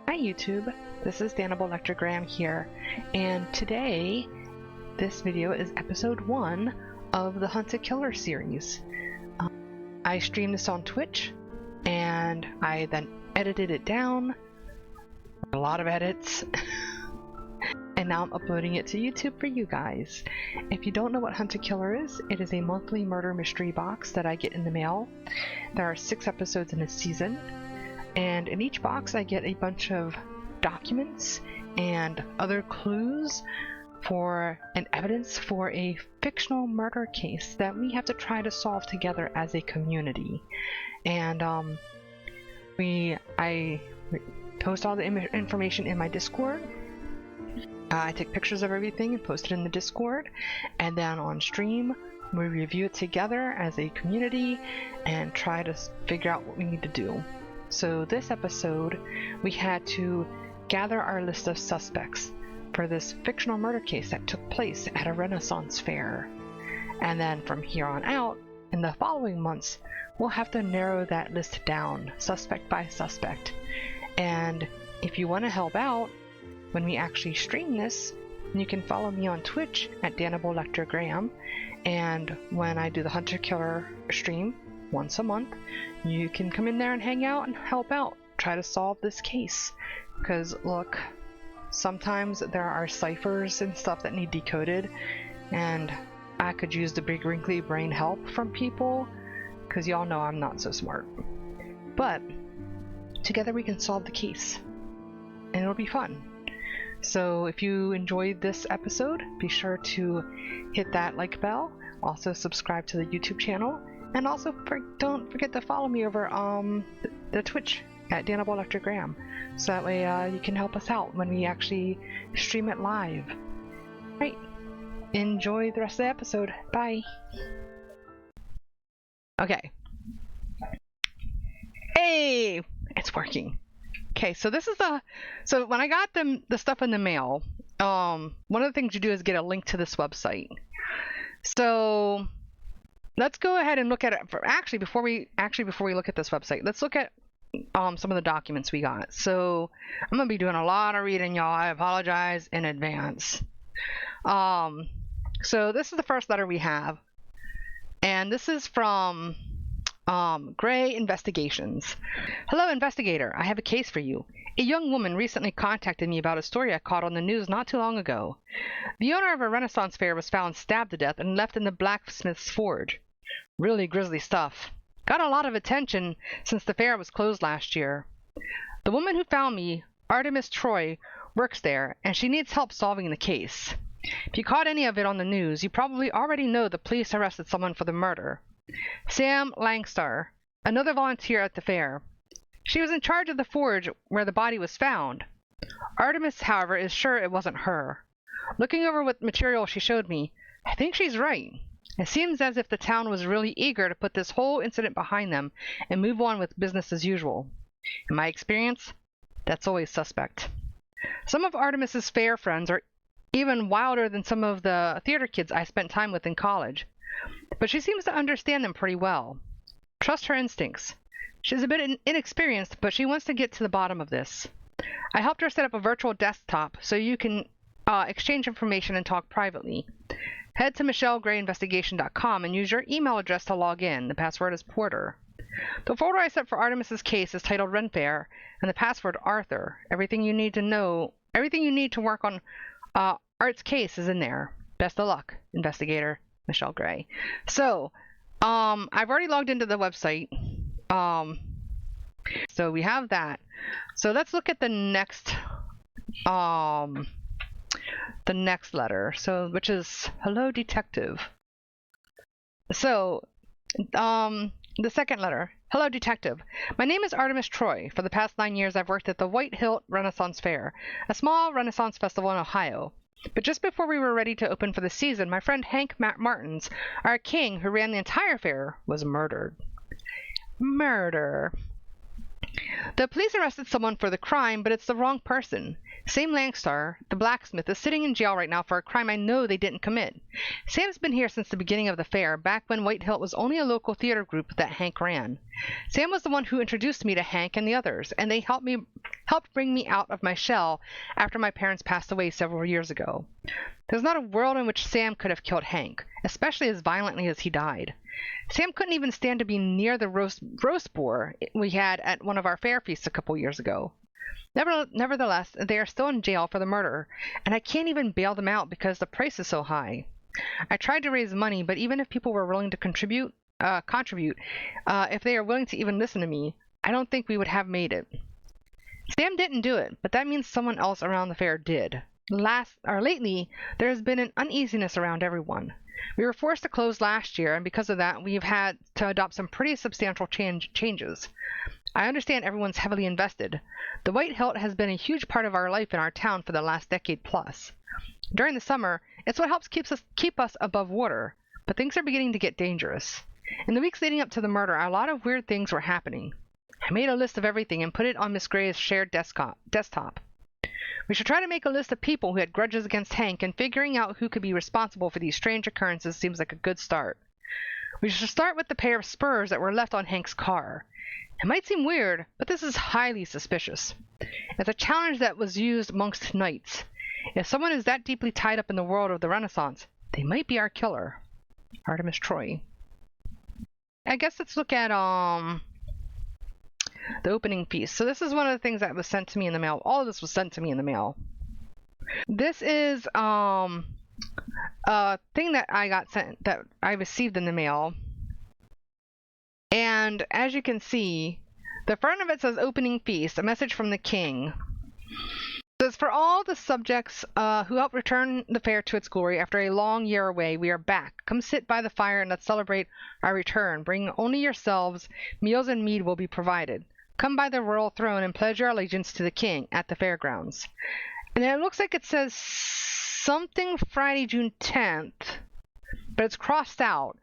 Hi YouTube, this is Danable Electrogram here, and today this video is episode 1 of the Hunted Killer series. I streamed this on Twitch, and I then edited it down, a lot of edits, and now I'm uploading it to YouTube for you guys. If you don't know what Hunted Killer is, it is a monthly murder mystery box that I get in the mail. There are 6 episodes in a season. And in each box I get a bunch of documents and other clues for and evidence for a fictional murder case that we have to try to solve together as a community. And I post all the information in my Discord. I take pictures of everything and post it in the Discord, and then on stream we review it together as a community and try to figure out what we need to do. So this episode, we had to gather our list of suspects for this fictional murder case that took place at a Renaissance fair. And then from here on out, in the following months, we'll have to narrow that list down, suspect by suspect. And if you want to help out, when we actually stream this, you can follow me on Twitch at Danable Electrogram. And when I do the Hunter Killer stream, once a month, you can come in there and hang out and help out, try to solve this case. Because look, sometimes there are ciphers and stuff that need decoded, and I could use the big wrinkly brain help from people, because y'all know I'm not so smart. But together we can solve the case, and it'll be fun. So if you enjoyed this episode, be sure to hit that like bell, also subscribe to the YouTube channel, and also don't forget to follow me over the Twitch at Danable Electrogram, so that way you can help us out when we actually stream it live. Right, enjoy the rest of the episode. Bye. Okay. Hey, it's working. Okay, so this is so when I got the stuff in the mail, one of the things you do is get a link to this website. So let's go ahead and look at it. Before we look at this website, let's look at some of the documents we got. So I'm gonna be doing a lot of reading, y'all. I apologize in advance. So this is the first letter we have, and this is from Gray Investigations. Hello, investigator. I have a case for you. A young woman recently contacted me about a story I caught on the news not too long ago. The owner of a Renaissance fair was found stabbed to death and left in the blacksmith's forge. Really grisly stuff. Got a lot of attention since the fair was closed last year. The woman who found me, Artemis Troy, works there, and she needs help solving the case. If you caught any of it on the news, you probably already know the police arrested someone for the murder. Sam Langstar, another volunteer at the fair. She was in charge of the forge where the body was found. Artemis, however, is sure it wasn't her. Looking over what material she showed me, I think she's right. It seems as if the town was really eager to put this whole incident behind them and move on with business as usual. In my experience, that's always suspect. Some of Artemis's fair friends are even wilder than some of the theater kids I spent time with in college. But she seems to understand them pretty well. Trust her instincts. She's a bit inexperienced, but she wants to get to the bottom of this. I helped her set up a virtual desktop so you can exchange information and talk privately. Head to michellegrayinvestigation.com and use your email address to log in. The password is Porter. The folder I set for Artemis's case is titled Ren Faire, and the password Arthur. Everything you need to work on Art's case is in there. Best of luck, investigator Michelle Gray. So, I've already logged into the website. So we have that. So let's look at the next letter. So, which is hello, detective. So, the second letter. Hello, detective. My name is Artemis Troy. For the past 9 years, I've worked at the White Hill Renaissance Fair, a small Renaissance festival in Ohio. But just before we were ready to open for the season, my friend Hank Martins, our king who ran the entire fair, was murdered. Murder. The police arrested someone for the crime, but it's the wrong person. Sam Langstar, the blacksmith, is sitting in jail right now for a crime I know they didn't commit. Sam's been here since the beginning of the fair, back when White Hill was only a local theater group that Hank ran. Sam was the one who introduced me to Hank and the others, and they helped bring me out of my shell after my parents passed away several years ago. There's not a world in which Sam could have killed Hank, especially as violently as he died. Sam couldn't even stand to be near the roast boar we had at one of our fair feasts a couple years ago. Nevertheless, they are still in jail for the murder, and I can't even bail them out because the price is so high. I tried to raise money, but even if people were willing to contribute, if they are willing to even listen to me, I don't think we would have made it. Sam didn't do it, but that means someone else around the fair did. Lately, there has been an uneasiness around everyone. We were forced to close last year, and because of that, we've had to adopt some pretty substantial changes. I understand everyone's heavily invested. The White Hilt has been a huge part of our life in our town for the last decade plus. During the summer, it's what helps keep us above water, but things are beginning to get dangerous. In the weeks leading up to the murder, a lot of weird things were happening. I made a list of everything and put it on Miss Gray's shared desktop. We should try to make a list of people who had grudges against Hank, and figuring out who could be responsible for these strange occurrences seems like a good start. We should start with the pair of spurs that were left on Hank's car. It might seem weird, but this is highly suspicious. It's a challenge that was used amongst knights. If someone is that deeply tied up in the world of the Renaissance, they might be our killer. Artemis Troy. I guess let's look at the opening feast. So this is one of the things that was sent to me in the mail. All of this was sent to me in the mail. This is a thing that I received in the mail. And as you can see, the front of it says opening feast, a message from the king. It says, for all the subjects who helped return the fair to its glory after a long year away, we are back. Come sit by the fire and let's celebrate our return. Bring only yourselves. Meals and mead will be provided. Come by the royal throne and pledge your allegiance to the king at the fairgrounds. And it looks like it says something Friday, June 10th, but it's crossed out.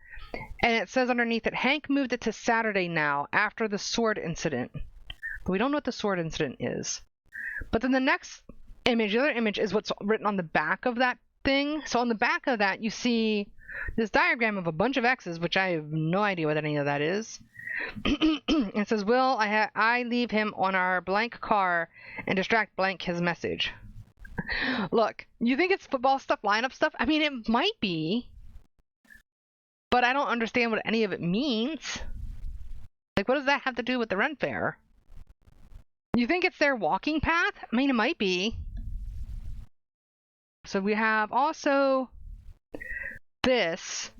And it says underneath it, Hank moved it to Saturday now after the sword incident. But we don't know what the sword incident is. But then the next image, the other image, is what's written on the back of that thing. So on the back of that, you see this diagram of a bunch of X's, which I have no idea what any of that is. It says, will I leave him on our blank car and distract blank his message? Look, you think it's football stuff, lineup stuff? I mean, it might be. But I don't understand what any of it means. Like, what does that have to do with the Ren Fair? You think it's their walking path? I mean, it might be. So we have also this.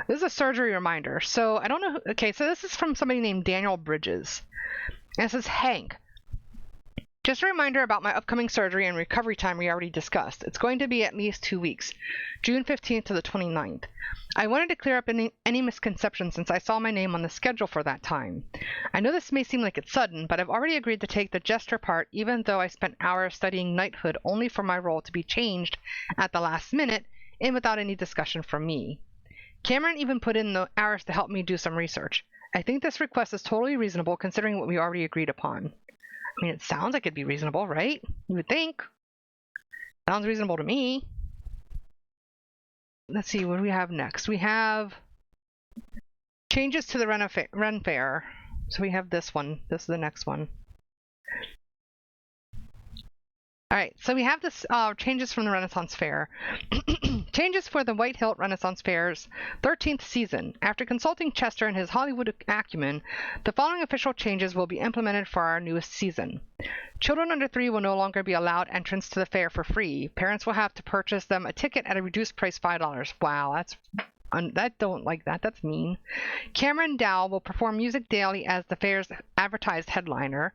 This is a surgery reminder. So I don't know. Okay, so this is from somebody named Daniel Bridges. And it says, Hank, just a reminder about my upcoming surgery and recovery time we already discussed. It's going to be at least 2 weeks, June 15th to the 29th. I wanted to clear up any misconceptions since I saw my name on the schedule for that time. I know this may seem like it's sudden, but I've already agreed to take the jester part, even though I spent hours studying knighthood only for my role to be changed at the last minute and without any discussion from me. Cameron even put in the hours to help me do some research. I think this request is totally reasonable considering what we already agreed upon. I mean, it sounds like it'd be reasonable, right? You would think. Sounds reasonable to me. Let's see, what do we have next? We have changes to the Ren Fair. So we have this one. This is the next one. Alright, so we have this changes from the Renaissance Fair. Changes for the White Hilt Renaissance Fair's 13th season. After consulting Chester and his Hollywood acumen, the following official changes will be implemented for our newest season. Children under 3 will no longer be allowed entrance to the fair for free. Parents will have to purchase them a ticket at a reduced price, $5. Wow, I don't like that. That's mean. Cameron Dow will perform music daily as the fair's advertised headliner.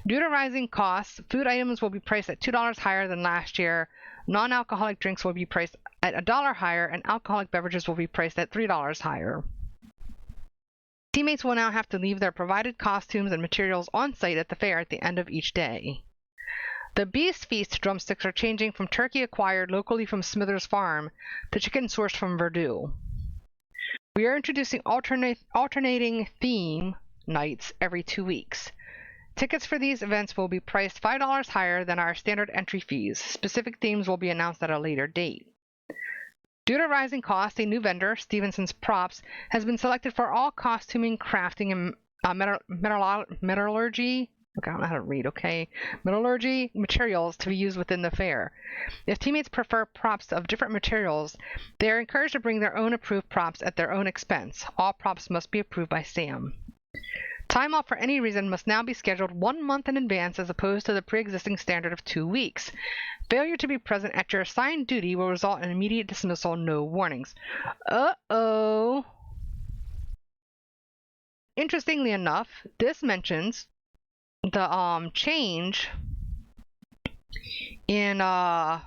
Due to rising costs, food items will be priced at $2 higher than last year. Non-alcoholic drinks will be priced at $1 higher, and alcoholic beverages will be priced at $3 higher. Teammates will now have to leave their provided costumes and materials on site at the fair at the end of each day. The Beast Feast drumsticks are changing from turkey acquired locally from Smithers Farm to chicken sourced from Verdue. We are introducing alternating theme nights every 2 weeks. Tickets for these events will be priced $5 higher than our standard entry fees. Specific themes will be announced at a later date. Due to rising costs, a new vendor, Stevenson's Props, has been selected for all costuming, crafting, and metallurgy. Okay, I don't know how to read, okay? Metallurgy materials to be used within the fair. If teammates prefer props of different materials, they are encouraged to bring their own approved props at their own expense. All props must be approved by Sam. Time off for any reason must now be scheduled 1 month in advance as opposed to the pre-existing standard of 2 weeks. Failure to be present at your assigned duty will result in immediate dismissal, no warnings. Uh-oh. Interestingly enough, this mentions the change in the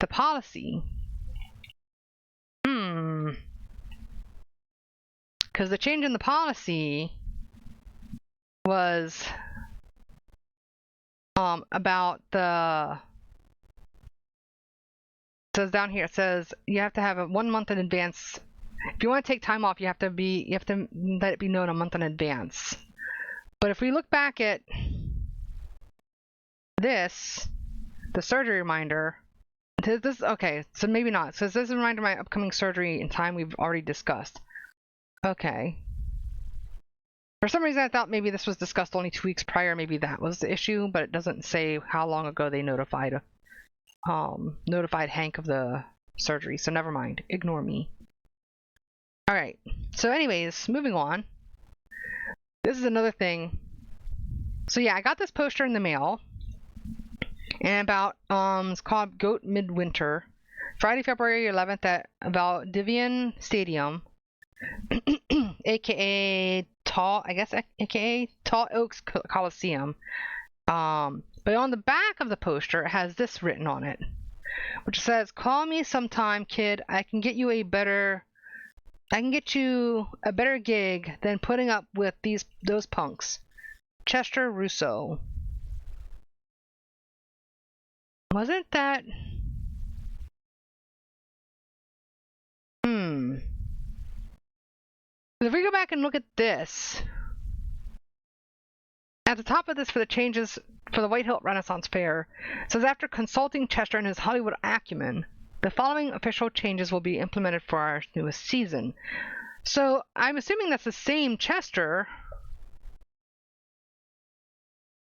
policy. Because the change in the policy was about the, it says down here, it says you have to have it 1 month in advance. If you want to take time off, you have to let it be known a month in advance. But if we look back at this, the surgery reminder, this, okay, so maybe not. It says this is a reminder of my upcoming surgery in time we've already discussed. Okay. For some reason I thought maybe this was discussed only 2 weeks prior, maybe that was the issue, but it doesn't say how long ago they notified Hank of the surgery, so never mind. Ignore me. Alright, so anyways, moving on. This is another thing. So yeah, I got this poster in the mail. And about, it's called Goat Midwinter. Friday, February 11th at Valdivian Stadium. aka Tall Oaks Coliseum. But on the back of the poster it has this written on it, which says, "Call me sometime, kid. I can get you a better gig than putting up with those punks. Chester Russo." Wasn't that? If we go back and look at this, at the top of this for the changes for the White Hill Renaissance Fair, it says, "After consulting Chester and his Hollywood acumen, the following official changes will be implemented for our newest season." So I'm assuming that's the same Chester,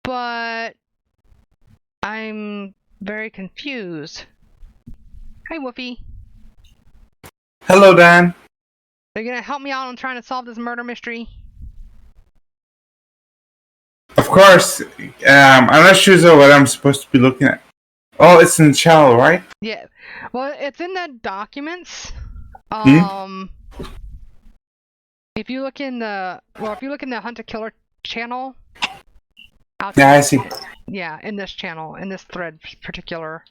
but I'm very confused. Hi, Woofy. Hello, Dan. Are you gonna help me out on trying to solve this murder mystery? Of course. I'm not sure what I'm supposed to be looking at. Oh, it's in the channel, right? Yeah. Well, it's in the documents. If you look in the Hunter Killer channel. Yeah, I see. Yeah, in this channel, in this thread particular.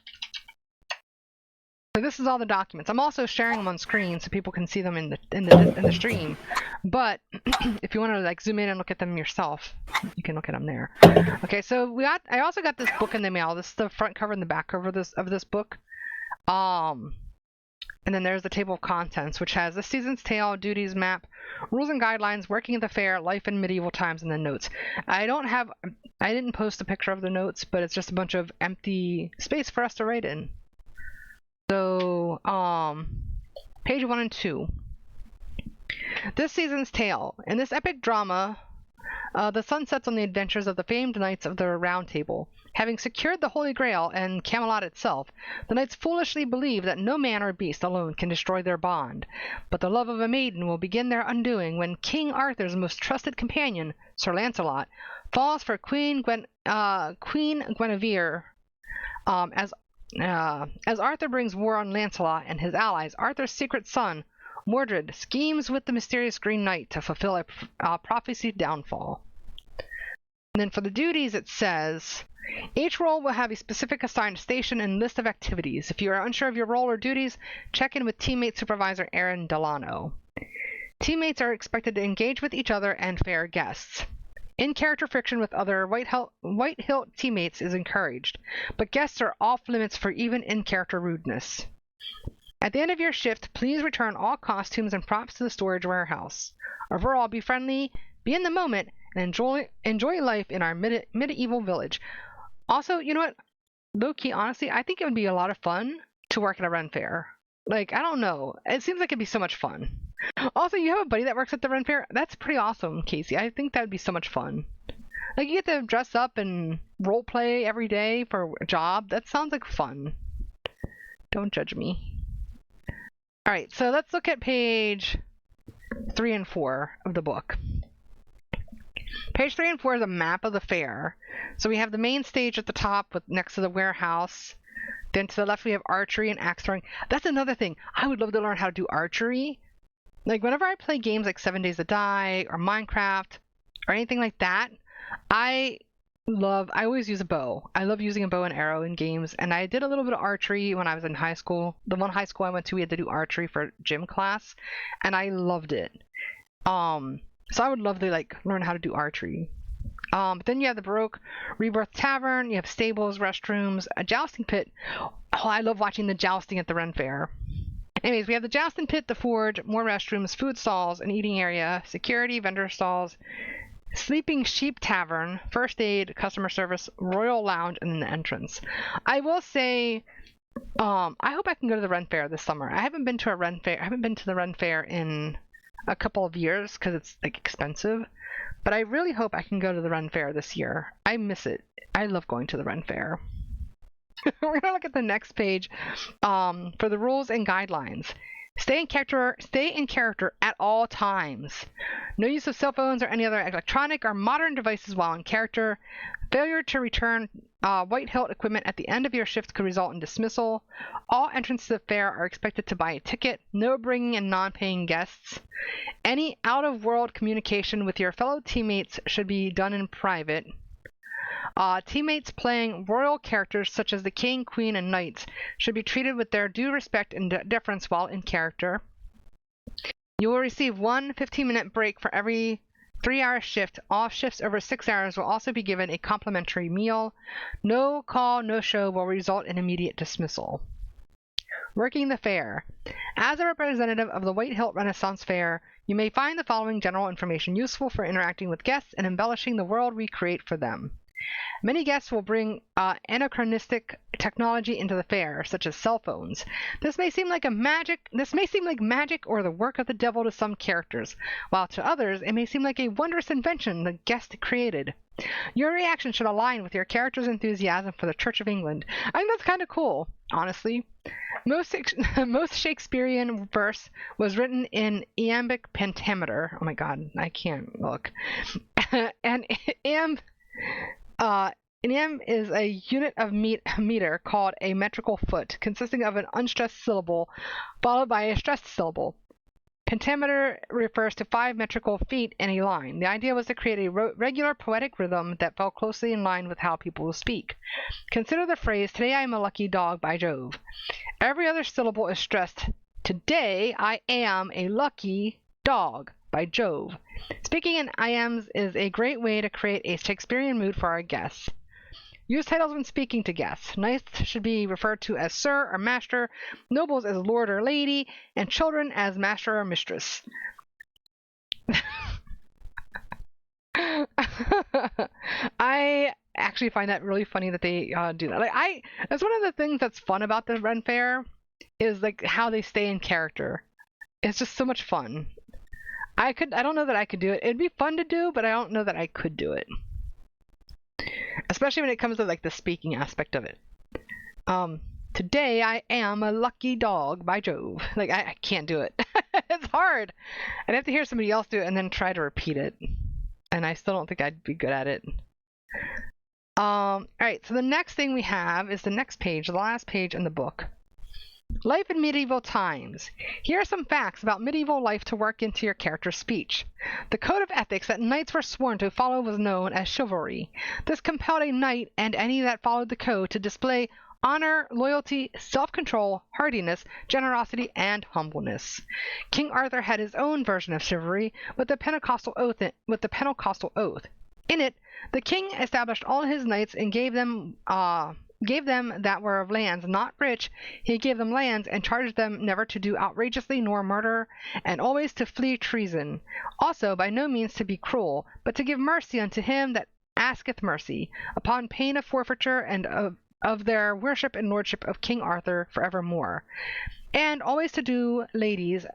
So this is all the documents. I'm also sharing them on screen so people can see them in the stream. But if you want to like zoom in and look at them yourself, you can look at them there. Okay, so I also got this book in the mail. This is the front cover and the back cover of this book. And then there's the table of contents, which has the season's tale, duties map, rules and guidelines, working at the fair, life in medieval times, and then notes. I didn't post a picture of the notes, but it's just a bunch of empty space for us to write in. So, page 1 and 2. This season's tale. In this epic drama, the sun sets on the adventures of the famed knights of the Round Table. Having secured the Holy Grail and Camelot itself, the knights foolishly believe that no man or beast alone can destroy their bond. But the love of a maiden will begin their undoing when King Arthur's most trusted companion, Sir Lancelot, falls for Queen Guinevere. As Arthur brings war on Lancelot and his allies, Arthur's secret son, Mordred, schemes with the mysterious Green Knight to fulfill a prophesied downfall. And then for the duties, it says, each role will have a specific assigned station and list of activities. If you are unsure of your role or duties, check in with teammate supervisor Aaron Delano. Teammates are expected to engage with each other and fair guests. In-character friction with other White Hill teammates is encouraged, but guests are off limits for even in-character rudeness. At the end of your shift, please return all costumes and props to the storage warehouse. Overall, be friendly, be in the moment, and enjoy life in our medieval village. Also, you know what? Low key, honestly, I think it would be a lot of fun to work at a Ren Fair. Like, I don't know. It seems like it'd be so much fun. Also, you have a buddy that works at the Ren Fair? That's pretty awesome, Casey. I think that would be so much fun. Like, you get to dress up and role play every day for a job. That sounds like fun. Don't judge me. Alright, so let's look at page 3 and 4 of the book. Page 3 and 4 is a map of the fair. So we have the main stage at the top next to the warehouse. Then to the left we have archery and axe throwing. That's another thing. I would love to learn how to do archery. Like whenever I play games like 7 Days to Die or Minecraft or anything like that, I always use a bow. I love using a bow and arrow in games, and I did a little bit of archery when I was in high school. The one high school I went to, we had to do archery for gym class, and I loved it. So I would love to like learn how to do archery. But then you have the Baroque Rebirth Tavern, you have stables, restrooms, a jousting pit. Oh, I love watching the jousting at the Ren Fair. Anyways, we have the jousting pit, the forge, more restrooms, food stalls, an eating area, security, vendor stalls, Sleeping Sheep Tavern, first aid, customer service, royal lounge, and then the entrance. I will say, I hope I can go to the Ren Fair this summer. I haven't been to a Ren Fair. I haven't been to the Ren Fair in a couple of years because it's like expensive. But I really hope I can go to the Ren Fair this year. I miss it. I love going to the Ren Fair. We're gonna look at the next page for the rules and guidelines. Stay in character at all times. No use of cell phones or any other electronic or modern devices while in character. Failure to return white hilt equipment at the end of your shift could result in dismissal. All entrants to the fair are expected to buy a ticket. No bringing in non-paying guests. Any out-of-world communication with your fellow teammates should be done in private. Teammates playing royal characters such as the king, queen, and knights should be treated with their due respect and deference while in character. You will receive one 15-minute break for every 3-hour shift. All shifts over 6 hours will also be given a complimentary meal. No call, no show will result in immediate dismissal. Working the fair. As a representative of the White Hilt Renaissance Fair, you may find the following general information useful for interacting with guests and embellishing the world we create for them. Many guests will bring anachronistic technology into the fair, such as cell phones. This may seem like magic or the work of the devil to some characters, while to others it may seem like a wondrous invention the guest created. Your reaction should align with your character's enthusiasm for the Church of England. I think that's kind of cool, honestly. Most Shakespearean verse was written in iambic pentameter. Oh my god, I can't look. And an iamb is a unit of meter called a metrical foot, consisting of an unstressed syllable followed by a stressed syllable. Pentameter refers to 5 metrical feet in a line. The idea was to create a regular poetic rhythm that fell closely in line with how people will speak. Consider the phrase, "Today I am a lucky dog," by Jove. Every other syllable is stressed. Today I am a lucky dog by Jove. Speaking in iambs is a great way to create a Shakespearean mood for our guests. Use titles when speaking to guests. Knights should be referred to as sir or master, nobles as lord or lady, and children as master or mistress. I actually find that really funny that they do that. That's one of the things that's fun about the Ren Fair is like how they stay in character. It's just so much fun. I don't know that I could do it. It'd be fun to do, but I don't know that I could do it. Especially when it comes to like the speaking aspect of it. Today I am a lucky dog by Jove. Like I can't do it. It's hard. I'd have to hear somebody else do it and then try to repeat it. And I still don't think I'd be good at it. Alright, so the next thing we have is the next page, the last page in the book. Life in medieval times. Here are some facts about medieval life to work into your character's speech. The code of ethics that knights were sworn to follow was known as chivalry. This compelled a knight and any that followed the code to display honor, loyalty, self-control, hardiness, generosity, and humbleness. King Arthur had his own version of chivalry with the Pentecostal oath. In it, the king established all his knights and gave them gave them that were of lands not rich, he gave them lands, and charged them never to do outrageously nor murder, and always to flee treason. Also by no means to be cruel, but to give mercy unto him that asketh mercy, upon pain of forfeiture and of their worship and lordship of King Arthur for evermore. And always to do ladies,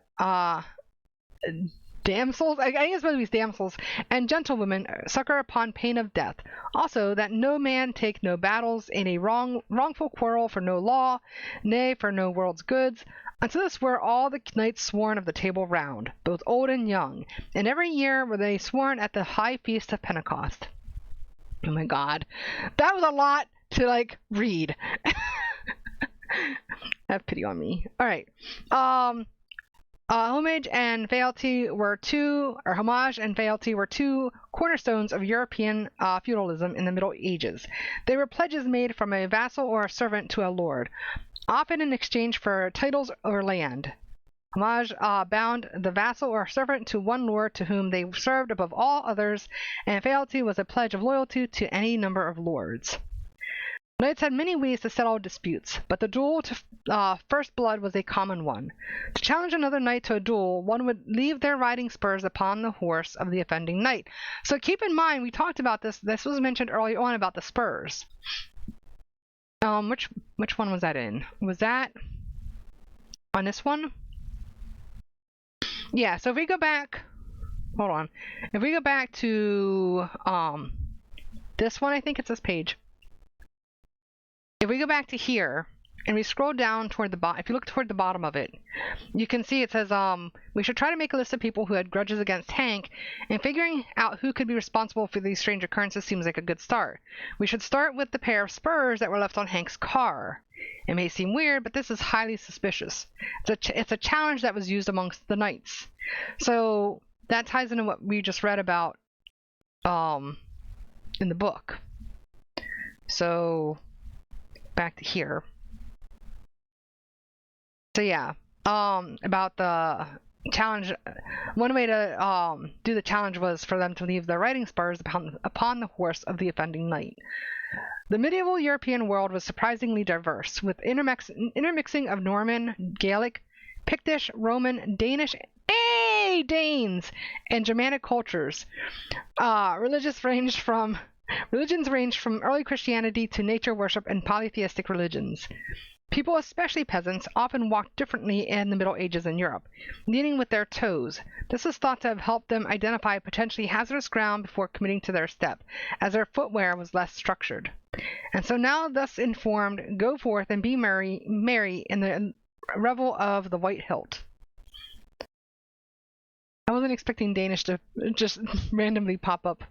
damsels, I guess supposed to be damsels, and gentlewomen succor upon pain of death. Also that no man take no battles in a wrongful quarrel for no law, nay, for no world's goods. Unto this were all the knights sworn of the Table Round, both old and young, and every year were they sworn at the high feast of Pentecost. Oh my god. That was a lot to, like, read. Have pity on me. Alright. Homage and fealty were two cornerstones of European feudalism in the Middle Ages. They were pledges made from a vassal or a servant to a lord, often in exchange for titles or land. Homage bound the vassal or servant to one lord to whom they served above all others, and fealty was a pledge of loyalty to any number of lords. Knights had many ways to settle disputes, but the duel to first blood was a common one. To challenge another knight to a duel, one would leave their riding spurs upon the horse of the offending knight. So keep in mind, we talked about this. This was mentioned early on about the spurs. Which one was that in? Was that on this one? Yeah, so if we go back, hold on. If we go back to this one, I think it's this page. If we go back to here and we scroll down toward the bottom, if you look toward the bottom of it, you can see it says, we should try to make a list of people who had grudges against Hank, and figuring out who could be responsible for these strange occurrences seems like a good start. We should start with the pair of spurs that were left on Hank's car. It may seem weird, but this is highly suspicious. It's a challenge that was used amongst the knights. So that ties into what we just read about in the book. So back to here. So yeah, about the challenge, one way to do the challenge was for them to leave their riding spurs upon the horse of the offending knight. The medieval European world was surprisingly diverse, with intermixing of Norman, Gaelic, Pictish, Roman, Danish, Danes, and Germanic cultures. Religions ranged from early Christianity to nature worship and polytheistic religions. People, especially peasants, often walked differently in the Middle Ages in Europe, leading with their toes. This is thought to have helped them identify potentially hazardous ground before committing to their step, as their footwear was less structured. And so now, thus informed, go forth and be merry in the revel of the white hilt. I wasn't expecting Danish to just randomly pop up.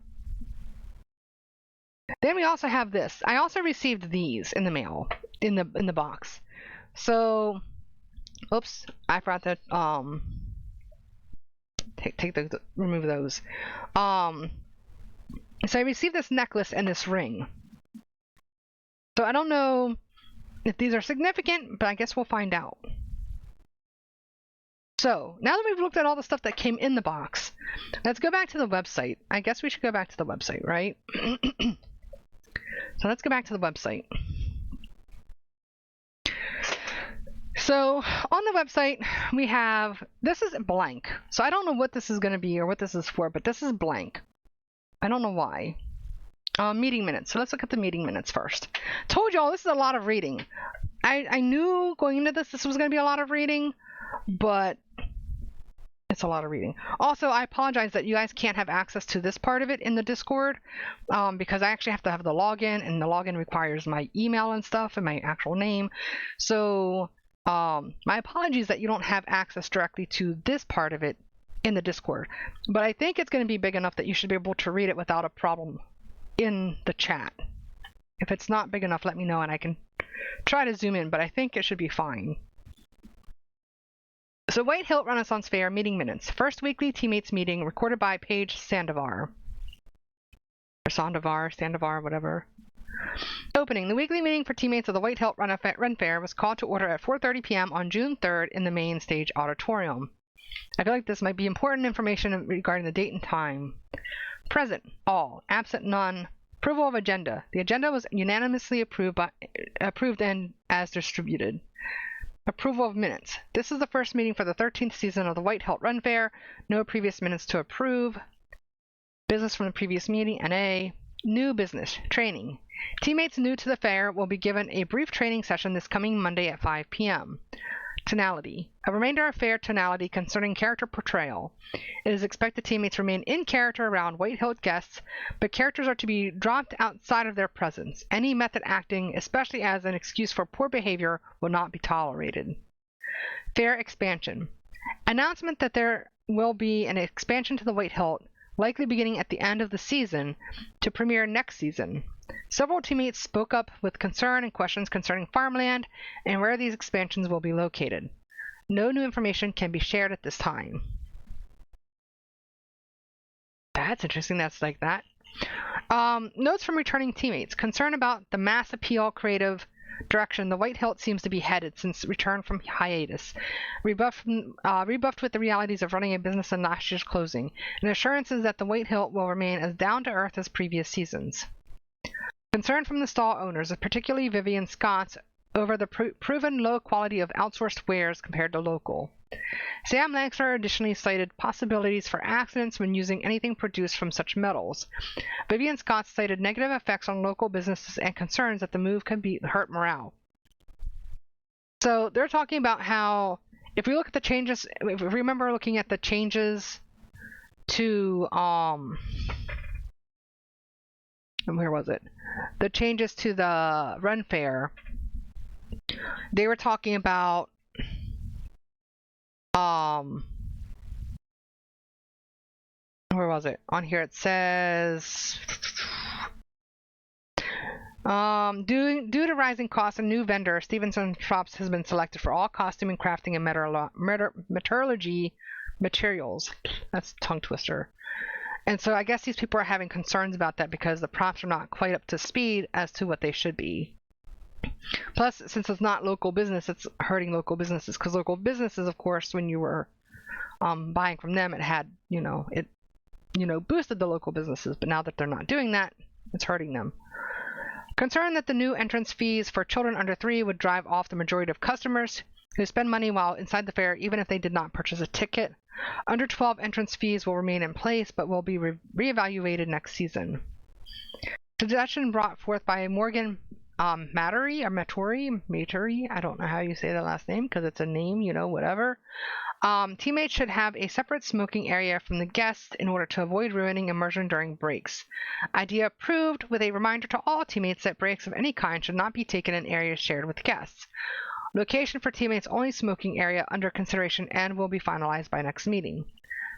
Then we also have this. I also received these in the mail, in the box. So, oops, I forgot to remove those. So I received this necklace and this ring. So I don't know if these are significant, but I guess we'll find out. So now that we've looked at all the stuff that came in the box, let's go back to the website. I guess we should go back to the website, right? So let's go back to the website. So on the website, we have, this is blank. So I don't know what this is going to be or what this is for, but this is blank. I don't know why. Meeting minutes. So let's look at the meeting minutes first. Told y'all this is a lot of reading. I knew going into this was going to be a lot of reading, but it's a lot of reading. Also, I apologize that you guys can't have access to this part of it in the Discord, because I actually have to have the login, and the login requires my email and stuff and my actual name. So my apologies that you don't have access directly to this part of it in the Discord. But I think it's going to be big enough that you should be able to read it without a problem in the chat. If it's not big enough, let me know and I can try to zoom in, but I think it should be fine. So White Hilt Renaissance Fair meeting minutes. First weekly teammates meeting recorded by Paige Sandovar. Or Sandovar, whatever. Opening. The weekly meeting for teammates of the White Hilt Ren Fair was called to order at 4:30 p.m. on June 3rd in the main stage auditorium. I feel like this might be important information regarding the date and time. Present, all. Absent, none. Approval of agenda. The agenda was unanimously approved and as distributed. Approval of minutes. This is the first meeting for the 13th season of the White Hilt Ren Faire. No previous minutes to approve. Business from the previous meeting. NA. New business. Training. Teammates new to the fair will be given a brief training session this coming Monday at 5 p.m. Tonality. A reminder of fair tonality concerning character portrayal. It is expected teammates remain in character around White Hilt guests, but characters are to be dropped outside of their presence. Any method acting, especially as an excuse for poor behavior, will not be tolerated. Fair expansion. Announcement that there will be an expansion to the White Hilt, likely beginning at the end of the season, to premiere next season. Several teammates spoke up with concern and questions concerning farmland and where these expansions will be located. No new information can be shared at this time. That's interesting. That's like that. Notes from returning teammates. Concern about the mass appeal creative direction the White Hilt seems to be headed since return from hiatus. Rebuffed with the realities of running a business in last year's closing, and assurances that the White Hilt will remain as down-to-earth as previous seasons. Concern from the stall owners, particularly Vivian Scott's, over the proven low quality of outsourced wares compared to local. Sam Langsler additionally cited possibilities for accidents when using anything produced from such metals. Vivian Scott cited negative effects on local businesses and concerns that the move could hurt morale. So they're talking about how, if we look at the changes, if we remember looking at the changes to where was it? The changes to the Ren Faire. They were talking about where was it? On here it says due to rising costs, a new vendor, Stevenson Shops, has been selected for all costume and crafting and metallurgy materials. That's a tongue twister. And so I guess these people are having concerns about that because the props are not quite up to speed as to what they should be. Plus, since it's not local business, it's hurting local businesses, because local businesses, of course, when you were buying from them, it had, boosted the local businesses. But now that they're not doing that, it's hurting them. Concerned that the new entrance fees for children under 3 would drive off the majority of customers who spend money while inside the fair, even if they did not purchase a ticket. Under 12 entrance fees will remain in place, but will be reevaluated next season. Suggestion brought forth by Morgan Mattery, I don't know how you say the last name because it's a name, whatever. Teammates should have a separate smoking area from the guests in order to avoid ruining immersion during breaks. Idea approved, with a reminder to all teammates that breaks of any kind should not be taken in areas shared with guests. Location for teammates only smoking area under consideration and will be finalized by next meeting.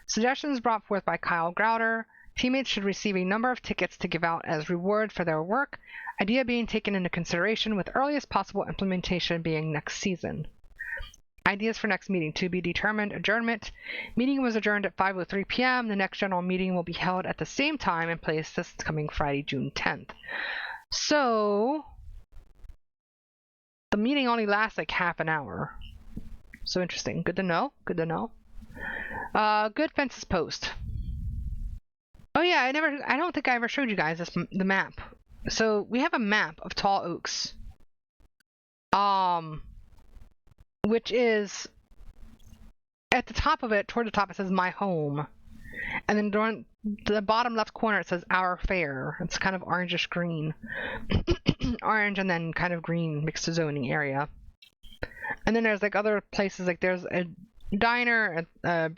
Suggestions brought forth by Kyle Grouter. Teammates should receive a number of tickets to give out as reward for their work. Idea being taken into consideration, with earliest possible implementation being next season. Ideas for next meeting to be determined. Adjournment. Meeting was adjourned at 5:03 p.m. The next general meeting will be held at the same time and place this coming Friday, June 10th. So the meeting only lasts like half an hour. So interesting. Good to know. Good to know. Good fences post. Oh yeah, I don't think I ever showed you guys the map. So we have a map of Tall Oaks. Which is at the top of it, toward the top, it says my home. And then during the bottom left corner, it says our fair. It's kind of orangish green. Orange and then kind of green mixed zoning area. And then there's like other places, like there's a diner, a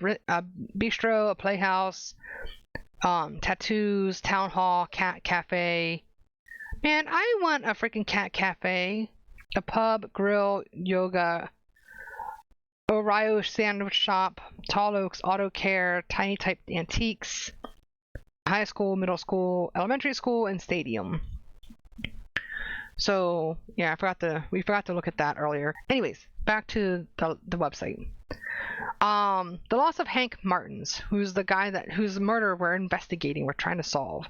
bistro, a playhouse, tattoos, town hall, cat cafe. Man, I want a freaking cat cafe. A pub, grill, yoga, O'Reilly sandwich shop, Tall Oaks auto care, tiny type antiques, high school, middle school, elementary school, and stadium. So yeah, we forgot to look at that earlier. Anyways, back to the website. The loss of Hank Martins, who's the guy whose murder we're investigating, we're trying to solve.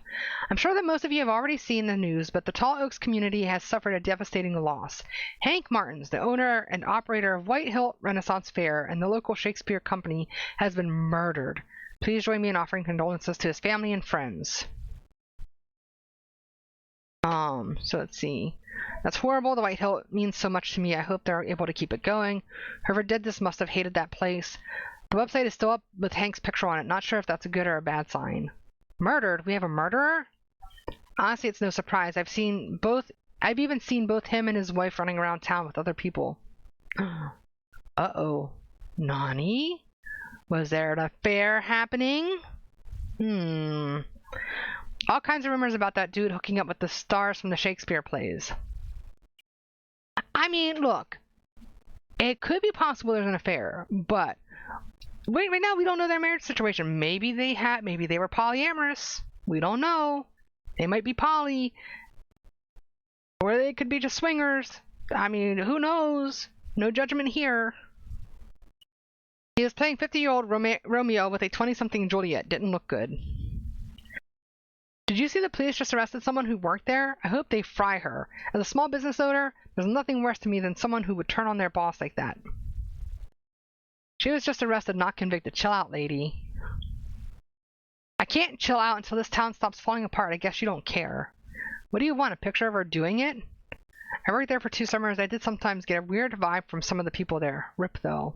I'm sure that most of you have already seen the news, but the Tall Oaks community has suffered a devastating loss. Hank Martins, the owner and operator of White Hilt Renaissance Fair and the local Shakespeare Company, has been murdered. Please join me in offering condolences to his family and friends. So let's see. That's horrible. The White Hill means so much to me. I hope they're able to keep it going. Whoever did this must have hated that place. The website is still up with Hank's picture on it. Not sure if that's a good or a bad sign. Murdered? We have a murderer? Honestly, it's no surprise. I've even seen both him and his wife running around town with other people. Uh-oh. Nani? Was there an affair happening? All kinds of rumors about that dude hooking up with the stars from the Shakespeare plays. I mean, look. It could be possible there's an affair, but right now we don't know their marriage situation. Maybe they were polyamorous. We don't know. They might be poly. Or they could be just swingers. I mean, who knows? No judgment here. He was playing 50-year-old Romeo with a 20-something Juliet. Didn't look good. Did you see the police just arrested someone who worked there? I hope they fry her. As a small business owner, there's nothing worse to me than someone who would turn on their boss like that. She was just arrested, not convicted. Chill out, lady. I can't chill out until this town stops falling apart. I guess you don't care. What do you want, a picture of her doing it? I worked there for 2 summers. I did sometimes get a weird vibe from some of the people there. Rip, though.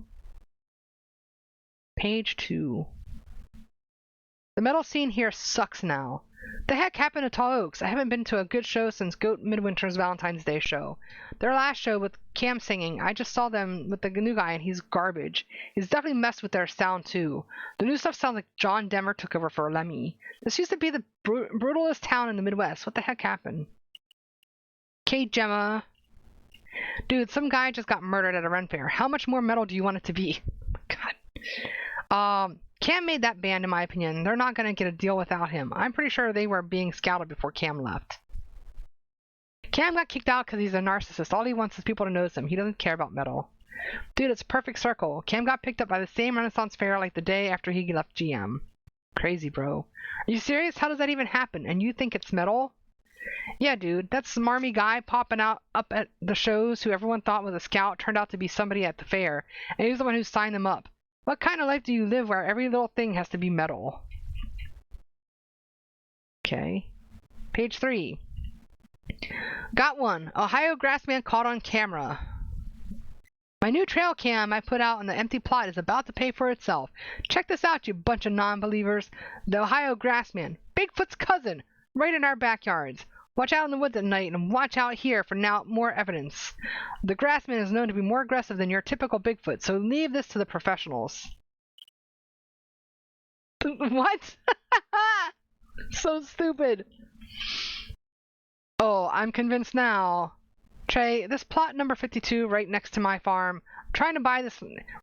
Page 2. The metal scene here sucks now. The heck happened to Tall Oaks? I haven't been to a good show since Goat Midwinter's Valentine's Day show. Their last show with Cam singing, I just saw them with the new guy and he's garbage. He's definitely messed with their sound too. The new stuff sounds like John Denver took over for Lemmy. This used to be the brutalest town in the Midwest. What the heck happened? Okay, Gemma. Dude, some guy just got murdered at a Ren Fair. How much more metal do you want it to be? God. Cam made that band, in my opinion. They're not going to get a deal without him. I'm pretty sure they were being scouted before Cam left. Cam got kicked out because he's a narcissist. All he wants is people to notice him. He doesn't care about metal. Dude, it's perfect circle. Cam got picked up by the same Renaissance fair like the day after he left GM. Crazy, bro. Are you serious? How does that even happen? And you think it's metal? Yeah, dude. That smarmy guy popping up at the shows who everyone thought was a scout turned out to be somebody at the fair. And he was the one who signed them up. What kind of life do you live where every little thing has to be metal? Okay. Page 3. Got one. Ohio Grassman caught on camera. My new trail cam I put out on the empty plot is about to pay for itself. Check this out, you bunch of non-believers. The Ohio Grassman, Bigfoot's cousin, right in our backyards. Watch out in the woods at night and watch out here for now more evidence. The Grassman is known to be more aggressive than your typical Bigfoot, so leave this to the professionals. What? So stupid. Oh, I'm convinced now. Trey, this plot number 52 right next to my farm. I'm trying to buy this.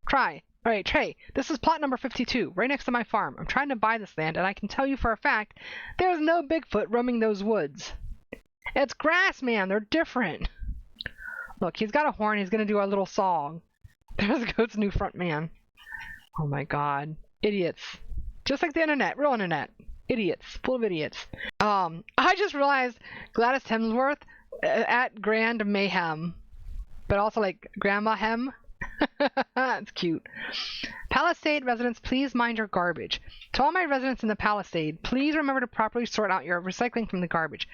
Alright, Trey, this is plot number 52 right next to my farm. I'm trying to buy this land, and I can tell you for a fact there's no Bigfoot roaming those woods. It's Grassman. They're different. Look, he's got a horn. He's going to do our little song. There's Goat's new front man. Oh my god. Idiots. Just like the internet. Real internet. Idiots. Full of idiots. I just realized Gladys Hemsworth at Grand Mayhem. But also like Grandma Hem. It's cute. Palisade residents, please mind your garbage. To all my residents in the Palisade, please remember to properly sort out your recycling from the garbage.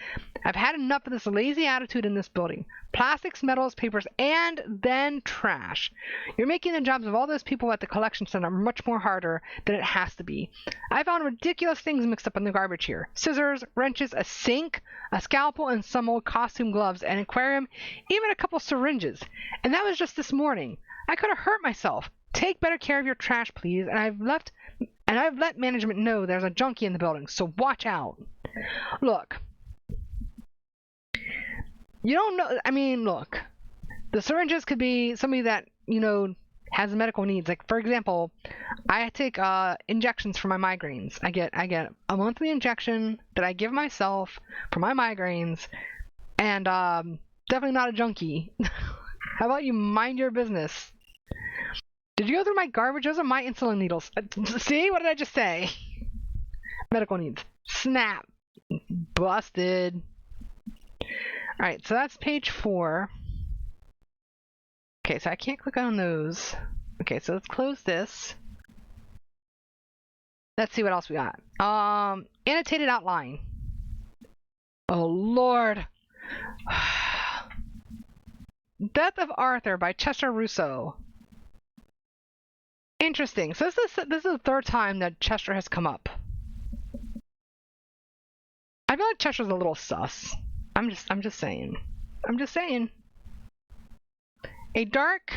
I've had enough of this lazy attitude in this building. Plastics, metals, papers, and then trash. You're making the jobs of all those people at the collection center much more harder than it has to be. I found ridiculous things mixed up in the garbage here. Scissors, wrenches, a sink, a scalpel, and some old costume gloves, an aquarium, even a couple syringes. And that was just this morning. I could have hurt myself. Take better care of your trash, please. And I've let management know there's a junkie in the building, so watch out. Look. You don't know. I mean, look. The syringes could be somebody that, has medical needs. Like, for example, I take injections for my migraines. I get a monthly injection that I give myself for my migraines, and definitely not a junkie. How about you mind your business? Did you go through my garbage? Those are my insulin needles. See? What did I just say? Medical needs. Snap. Busted. Alright, so that's page 4. Okay, so I can't click on those. Okay, so let's close this. Let's see what else we got. Annotated outline. Oh, Lord. Death of Arthur by Chester Russo. Interesting. So this is the third time that Chester has come up. I feel like Chester's a little sus. I'm just saying. A dark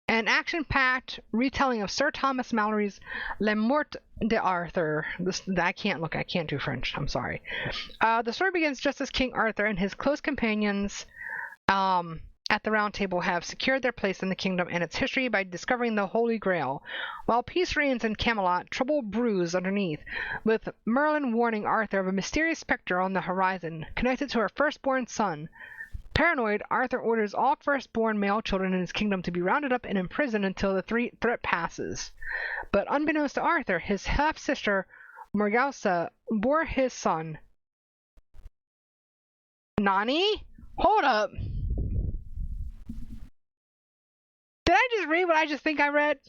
and action-packed retelling of Sir Thomas Malory's Le Morte d'Arthur. I can't do French. I'm sorry. The story begins just as King Arthur and his close companions at the Round Table have secured their place in the kingdom and its history by discovering the Holy Grail. While peace reigns in Camelot, trouble brews underneath, with Merlin warning Arthur of a mysterious spectre on the horizon, connected to her firstborn son. Paranoid, Arthur orders all firstborn male children in his kingdom to be rounded up and imprisoned until the threat passes. But unbeknownst to Arthur, his half-sister, Morgausa, bore his son. Nani? Hold up. Did I just read what I just think I read?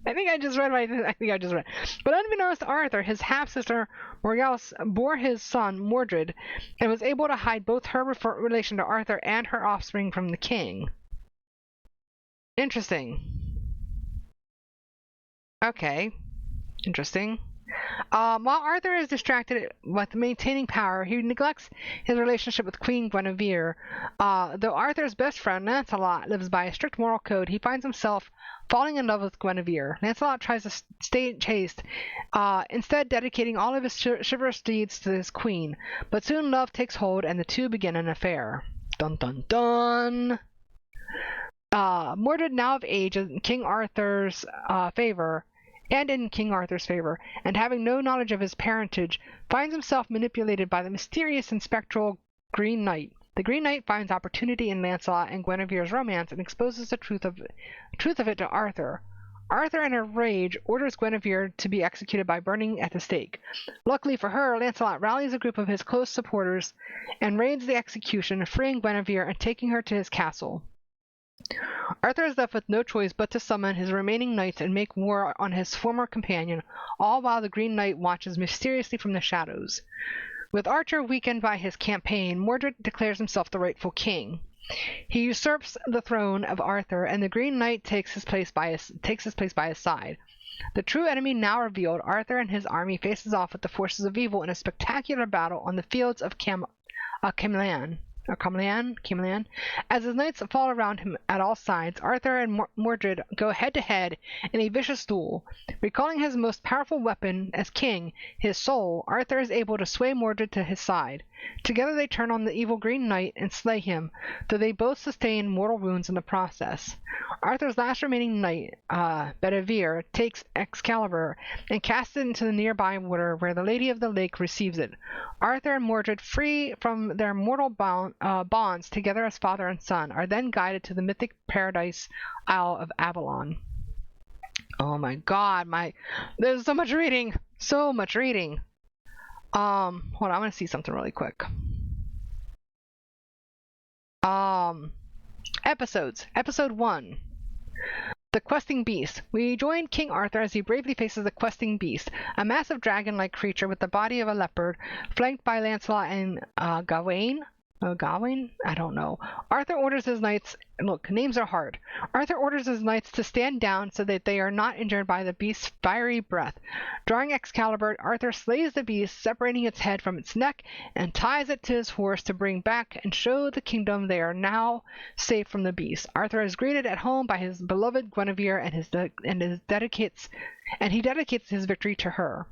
I think I just read. But unbeknownst to Arthur, his half-sister Morgause bore his son Mordred, and was able to hide both her relation to Arthur and her offspring from the king. Interesting. Okay. Interesting. While Arthur is distracted with maintaining power, he neglects his relationship with Queen Guinevere. Though Arthur's best friend, Lancelot, lives by a strict moral code, he finds himself falling in love with Guinevere. Lancelot tries to stay chaste, instead dedicating all of his chivalrous deeds to his queen. But soon love takes hold, and the two begin an affair. Dun dun dun! Mordred, now of age, in King Arthur's favor, and having no knowledge of his parentage, finds himself manipulated by the mysterious and spectral Green Knight. The Green Knight finds opportunity in Lancelot and Guinevere's romance and exposes the truth of it to Arthur. Arthur, in a rage, orders Guinevere to be executed by burning at the stake. Luckily for her, Lancelot rallies a group of his close supporters and raids the execution, freeing Guinevere and taking her to his castle. Arthur is left with no choice but to summon his remaining knights and make war on his former companion, all while the Green Knight watches mysteriously from the shadows. With Arthur weakened by his campaign, Mordred declares himself the rightful king. He usurps the throne of Arthur, and the Green Knight takes his place by his side. The true enemy now revealed, Arthur and his army faces off with the forces of evil in a spectacular battle on the fields of Camelot. As his knights fall around him at all sides, Arthur and Mordred go head-to-head in a vicious duel. Recalling his most powerful weapon as king, his soul, Arthur is able to sway Mordred to his side. Together they turn on the evil Green Knight and slay him, though they both sustain mortal wounds in the process. Arthur's last remaining knight, Bedivere, takes Excalibur and casts it into the nearby water, where the Lady of the Lake receives it. Arthur and Mordred, free from their mortal bonds together as father and son, are then guided to the mythic paradise Isle of Avalon. Oh my god, there's so much reading! Hold on, I want to see something really quick. Episodes. Episode 1. The Questing Beast. We join King Arthur as he bravely faces the Questing Beast, a massive dragon-like creature with the body of a leopard, flanked by Lancelot and Gawain? Gawain? I don't know. Arthur orders his knights... Look, names are hard. Arthur orders his knights to stand down so that they are not injured by the beast's fiery breath. Drawing Excalibur, Arthur slays the beast, separating its head from its neck, and ties it to his horse to bring back and show the kingdom they are now safe from the beast. Arthur is greeted at home by his beloved Guinevere and dedicates his victory to her.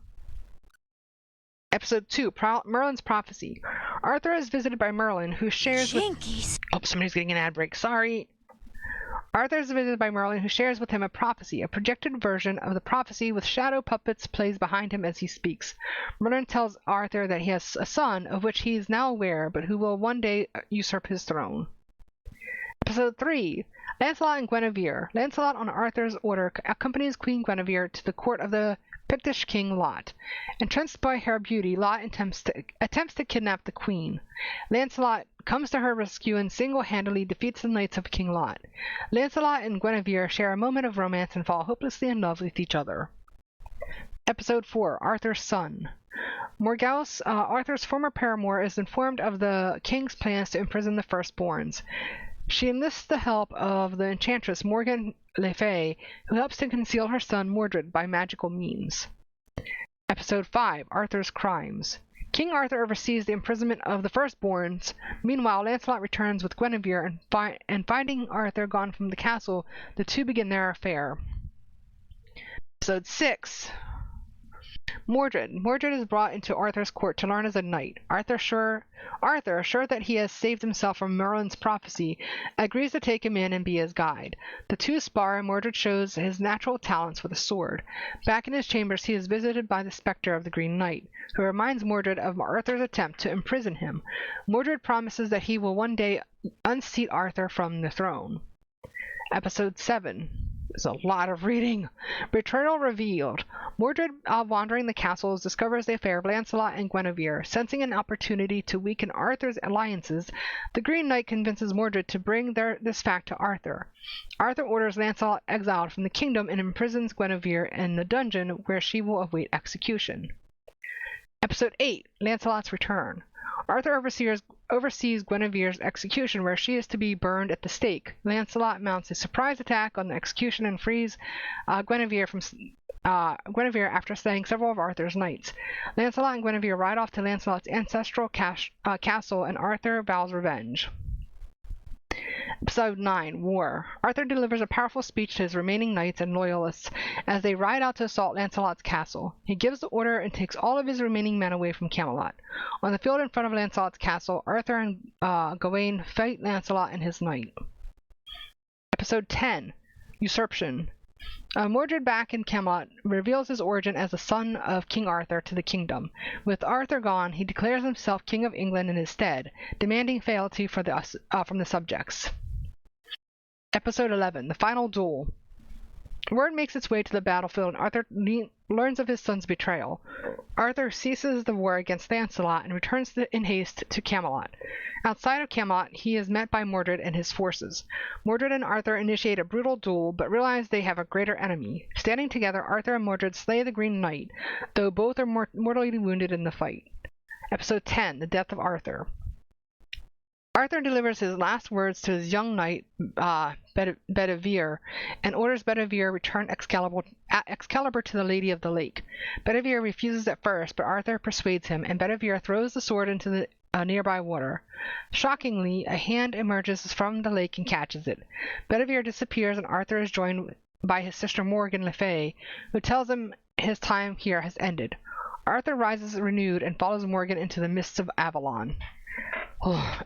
Episode 2, Merlin's Prophecy. Arthur is visited by Merlin, who shares with... Oh, somebody's getting an ad break. Sorry. Arthur is visited by Merlin, who shares with him a prophecy, a projected version of the prophecy with shadow puppets plays behind him as he speaks. Merlin tells Arthur that he has a son, of which he is now aware, but who will one day usurp his throne. Episode 3, Lancelot and Guinevere. Lancelot, on Arthur's order, accompanies Queen Guinevere to the court of the Pictish king Lot. Entranced by her beauty, Lot attempts to kidnap the queen. Lancelot comes to her rescue and single-handedly defeats the knights of King Lot. Lancelot and Guinevere share a moment of romance and fall hopelessly in love with each other. Episode 4, Arthur's Son. Morgause, Arthur's former paramour, is informed of the king's plans to imprison the firstborns. She enlists the help of the enchantress Morgan Le Fay, who helps to conceal her son Mordred by magical means. Episode 5, Arthur's Crimes. King Arthur oversees the imprisonment of the firstborns. Meanwhile, Lancelot returns with Guinevere, and finding Arthur gone from the castle, the two begin their affair. Episode 6, Mordred. Mordred is brought into Arthur's court to learn as a knight. Arthur, sure that he has saved himself from Merlin's prophecy, agrees to take him in and be his guide. The two spar, and Mordred shows his natural talents with a sword. Back in his chambers, he is visited by the spectre of the Green Knight, who reminds Mordred of Arthur's attempt to imprison him. Mordred promises that he will one day unseat Arthur from the throne. Episode 7. There's a lot of reading. Betrayal revealed. Mordred, wandering the castles, discovers the affair of Lancelot and Guinevere. Sensing an opportunity to weaken Arthur's alliances, the Green Knight convinces Mordred to bring this fact to Arthur. Arthur orders Lancelot exiled from the kingdom and imprisons Guinevere in the dungeon where she will await execution. Episode 8, Lancelot's Return. Arthur oversees Guinevere's execution, where she is to be burned at the stake. Lancelot mounts a surprise attack on the execution and frees Guinevere after slaying several of Arthur's knights. Lancelot and Guinevere ride off to Lancelot's ancestral castle, and Arthur vows revenge. Episode 9, War. Arthur delivers a powerful speech to his remaining knights and loyalists as they ride out to assault Lancelot's castle. He gives the order and takes all of his remaining men away from Camelot. On the field in front of Lancelot's castle, Arthur and Gawain fight Lancelot and his knight. Episode 10, Usurpation. Mordred, back in Camelot, reveals his origin as the son of King Arthur to the kingdom. With Arthur gone, he declares himself King of England in his stead, demanding fealty from the subjects. Episode 11, The Final Duel. Word makes its way to the battlefield, and Arthur learns of his son's betrayal. Arthur ceases the war against Lancelot and returns in haste to Camelot. Outside of Camelot, he is met by Mordred and his forces. Mordred and Arthur initiate a brutal duel, but realize they have a greater enemy. Standing together, Arthur and Mordred slay the Green Knight, though both are mortally wounded in the fight. Episode 10, The Death of Arthur. Arthur delivers his last words to his young knight, Bedivere, and orders Bedivere return Excalibur to the Lady of the Lake. Bedivere refuses at first, but Arthur persuades him, and Bedivere throws the sword into the nearby water. Shockingly, a hand emerges from the lake and catches it. Bedivere disappears, and Arthur is joined by his sister Morgan Le Fay, who tells him his time here has ended. Arthur rises renewed and follows Morgan into the mists of Avalon.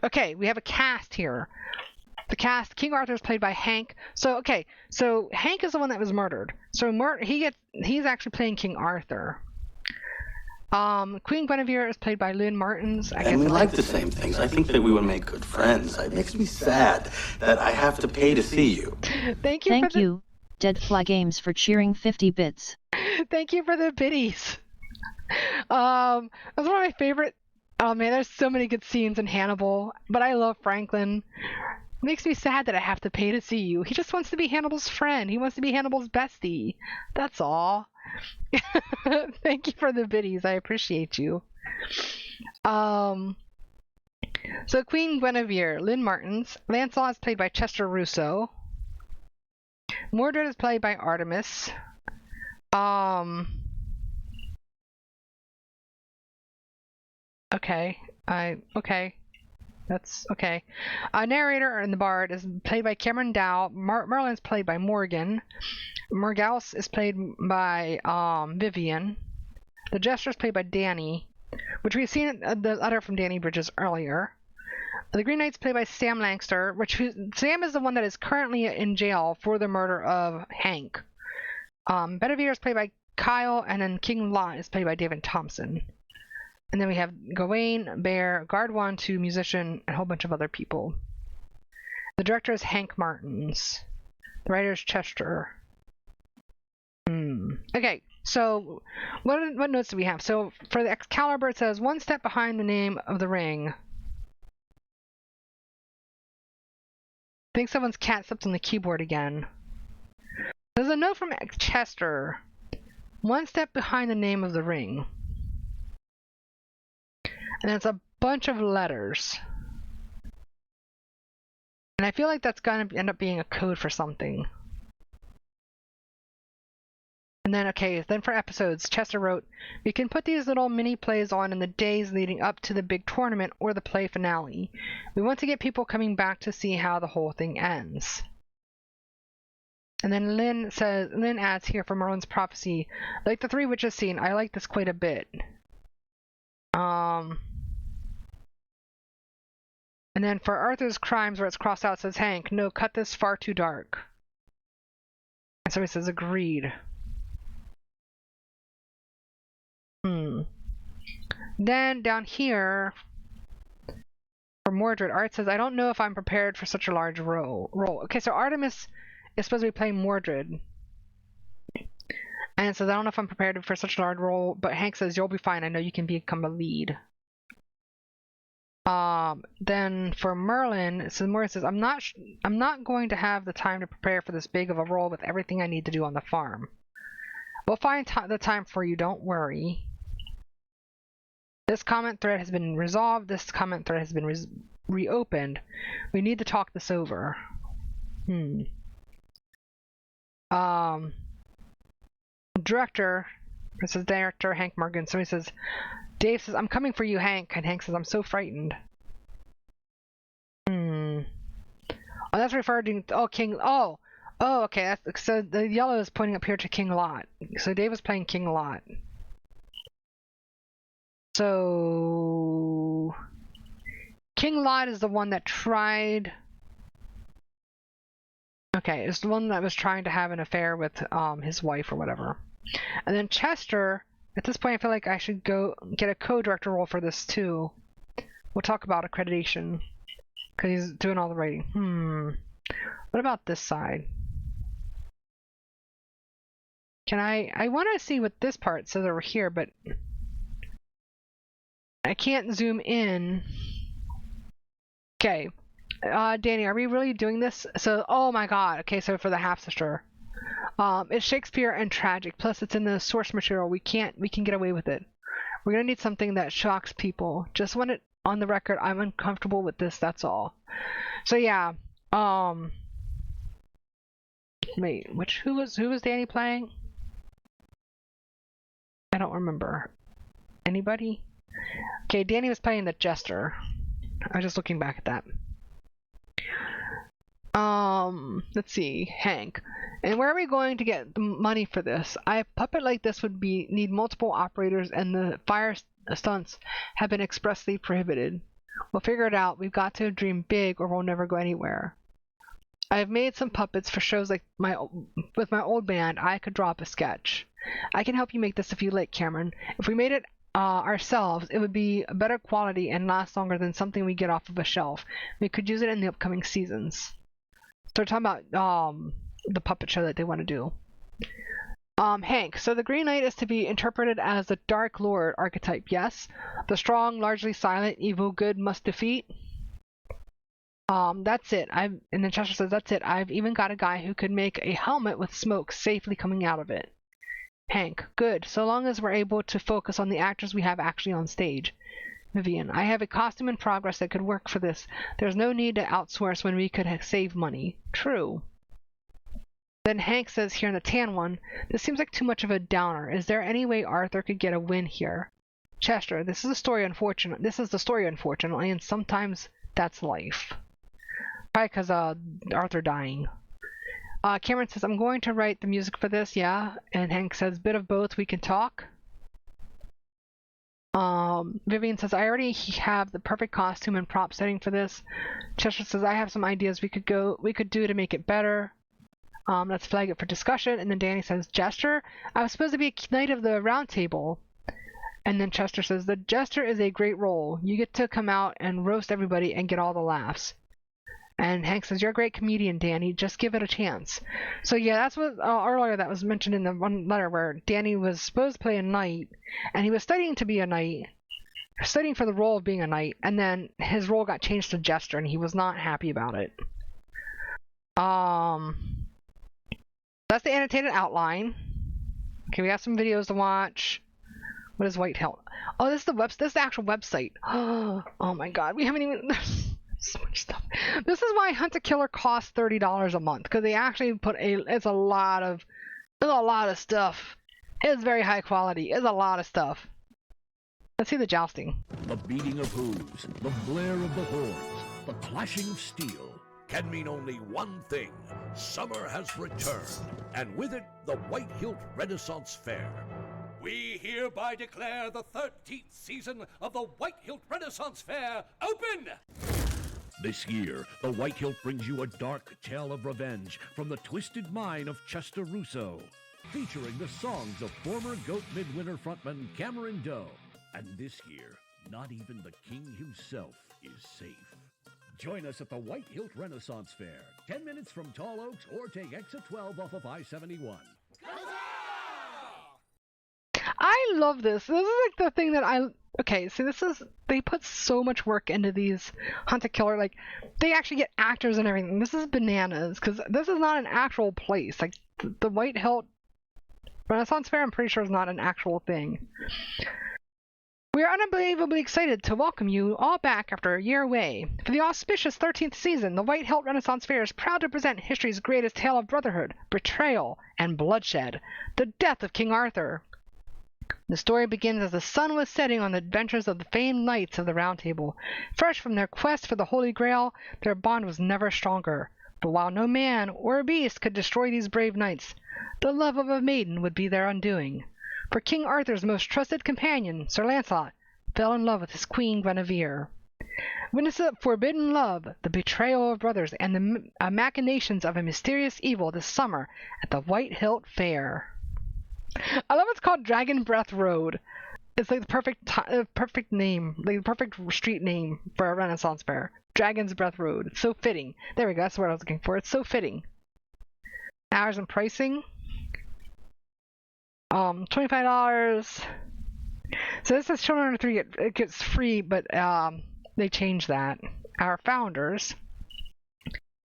Okay, we have a cast here. The cast, King Arthur is played by Hank. So Hank is the one that was murdered. So he's actually playing King Arthur. Queen Guinevere is played by Lynn Martins. And we like the same things. I think that we would make good friends. It makes me sad that I have to pay to see you. Thank you, Dead Fly Games, for cheering 50 bits. Thank you for the biddies. That's one of my favorite. Oh man, there's so many good scenes in Hannibal, but I love Franklin. It makes me sad that I have to pay to see you. He just wants to be Hannibal's friend. He wants to be Hannibal's bestie. That's all. Thank you for the biddies. I appreciate you. So Queen Guinevere, Lynn Martins. Lancelot is played by Chester Russo. Mordred is played by Artemis. Okay. That's okay. Narrator and the Bard is played by Cameron Dow. Merlin's played by Morgan. Morgause is played by Vivian. The Jester is played by Danny, which we've seen the letter from Danny Bridges earlier. The Green Knight's played by Sam Langster, Sam is the one that is currently in jail for the murder of Hank. Bedivere is played by Kyle, and then King Lot is played by David Thompson. And then we have Gawain, Bear, Guard 1, 2, musician, and a whole bunch of other people. The director is Hank Martins. The writer is Chester. Okay, so what notes do we have? So for the Excalibur, it says, one step behind the name of the ring. I think someone's cat stepped on the keyboard again. There's a note from Chester. one step behind the name of the ring. And it's a bunch of letters. And I feel like that's going to end up being a code for something. And then, okay, then for episodes, Chester wrote, we can put these little mini plays on in the days leading up to the big tournament or the play finale. We want to get people coming back to see how the whole thing ends. And then Lynn adds here for Merlin's prophecy, like the Three Witches scene, I like this quite a bit. And then for Arthur's crimes, where it's crossed out, it says Hank, no, cut this far too dark. And so he says agreed. Then down here, for Mordred, Art says, I don't know if I'm prepared for such a large role. Okay, so Artemis is supposed to be playing Mordred. And it says, I don't know if I'm prepared for such a large role, but Hank says, you'll be fine. I know you can become a lead. Then for Merlin, it says, Mordred says, I'm not going to have the time to prepare for this big of a role with everything I need to do on the farm. We'll find the time for you, don't worry. This comment thread has been resolved. This comment thread has been reopened. We need to talk this over. Director, this is director Hank Morgan. So he says, Dave says, I'm coming for you, Hank. And Hank says, I'm so frightened. Oh, that's referring to, King, oh, okay. So the yellow is pointing up here to King Lot. So Dave is playing King Lot. So King Lot is the one that tried. Okay, it's the one that was trying to have an affair with his wife or whatever. And then Chester, at this point I feel like I should go get a co-director role for this too. We'll talk about accreditation because he's doing all the writing. What about this side? Can I want to see what this part says over here, but I can't zoom in. Okay. Danny, are we really doing this? So, oh my god. Okay, so for the half-sister. It's Shakespeare and tragic. Plus, it's in the source material. We can get away with it. We're gonna need something that shocks people. Just want it on the record. I'm uncomfortable with this. That's all. So yeah. Wait, who was Danny playing? I don't remember. Anybody? Okay, Danny was playing the jester. I was just looking back at that. Let's see, Hank. And where are we going to get the money for this? A puppet like this would need multiple operators, and the fire stunts have been expressly prohibited. We'll figure it out. We've got to dream big, or we'll never go anywhere. I've made some puppets for shows like with my old band. I could draw up a sketch. I can help you make this if you like, Cameron. If we made it ourselves, it would be a better quality and last longer than something we get off of a shelf. We could use it in the upcoming seasons. So we're talking about the puppet show that they want to do. Hank, so the Green Knight is to be interpreted as the Dark Lord archetype, yes? The strong, largely silent, evil good must defeat? That's it. And then Chester says, that's it. I've even got a guy who could make a helmet with smoke safely coming out of it. Hank, good. So long as we're able to focus on the actors we have actually on stage. Vivian, I have a costume in progress that could work for this. There's no need to outsource when we could save money. True. Then Hank says here in the tan one, this seems like too much of a downer. Is there any way Arthur could get a win here? Chester, this is the story, unfortunately, and sometimes that's life. Probably because Arthur dying. Cameron says, I'm going to write the music for this, yeah. And Hank says, bit of both, we can talk. Vivian says, I already have the perfect costume and prop setting for this. Chester says, I have some ideas we could do to make it better. Let's flag it for discussion. And then Danny says, Jester? I was supposed to be a knight of the round table. And then Chester says, the jester is a great role. You get to come out and roast everybody and get all the laughs. And Hank says, you're a great comedian, Danny. Just give it a chance. So yeah, that's what earlier that was mentioned in the one letter where Danny was supposed to play a knight, and he was studying to be a knight, studying for the role of being a knight, and then his role got changed to jester, and he was not happy about it. That's the annotated outline. Okay, we got some videos to watch. What is White Hilt? Oh, this is the this is the actual website. Oh my god, we haven't even so much stuff. This is why Hunt a Killer costs $30 a month, because they actually put it's a lot of stuff. It's very high quality. It's a lot of stuff. Let's see the jousting. The beating of hooves, the blare of the horns, the clashing of steel can mean only one thing. Summer has returned, and with it, the White Hilt Renaissance Fair. We hereby declare the 13th season of the White Hilt Renaissance Fair open! This year, the White Hilt brings you a dark tale of revenge from the twisted mind of Chester Russo, featuring the songs of former GOAT Midwinter frontman Cameron Doe. And this year, not even the king himself is safe. Join us at the White Hilt Renaissance Fair, 10 minutes from Tall Oaks, or take exit 12 off of I-71. I love this. This is like the thing that okay, so they put so much work into these Hunt a Killer. Like, they actually get actors and everything. This is bananas, because this is not an actual place. Like, the White Hilt Renaissance Fair, I'm pretty sure, is not an actual thing. We are unbelievably excited to welcome you all back after a year away. For the auspicious 13th season, the White Hilt Renaissance Fair is proud to present history's greatest tale of brotherhood, betrayal, and bloodshed, the death of King Arthur. The story begins as the sun was setting on the adventures of the famed knights of the Round Table. Fresh from their quest for the Holy Grail, their bond was never stronger. But while no man or beast could destroy these brave knights, the love of a maiden would be their undoing. For King Arthur's most trusted companion, Sir Launcelot, fell in love with his Queen Guinevere. Witness the forbidden love, the betrayal of brothers, and the machinations of a mysterious evil this summer at the White Hilt Fair. I love it's called Dragon Breath Road. It's like the perfect name, like the perfect street name for a Renaissance fair. Dragon's Breath Road. It's so fitting. There we go. That's what I was looking for. It's so fitting. Hours and pricing. $25. So this says children under 3 it gets free, but they changed that. Our founders.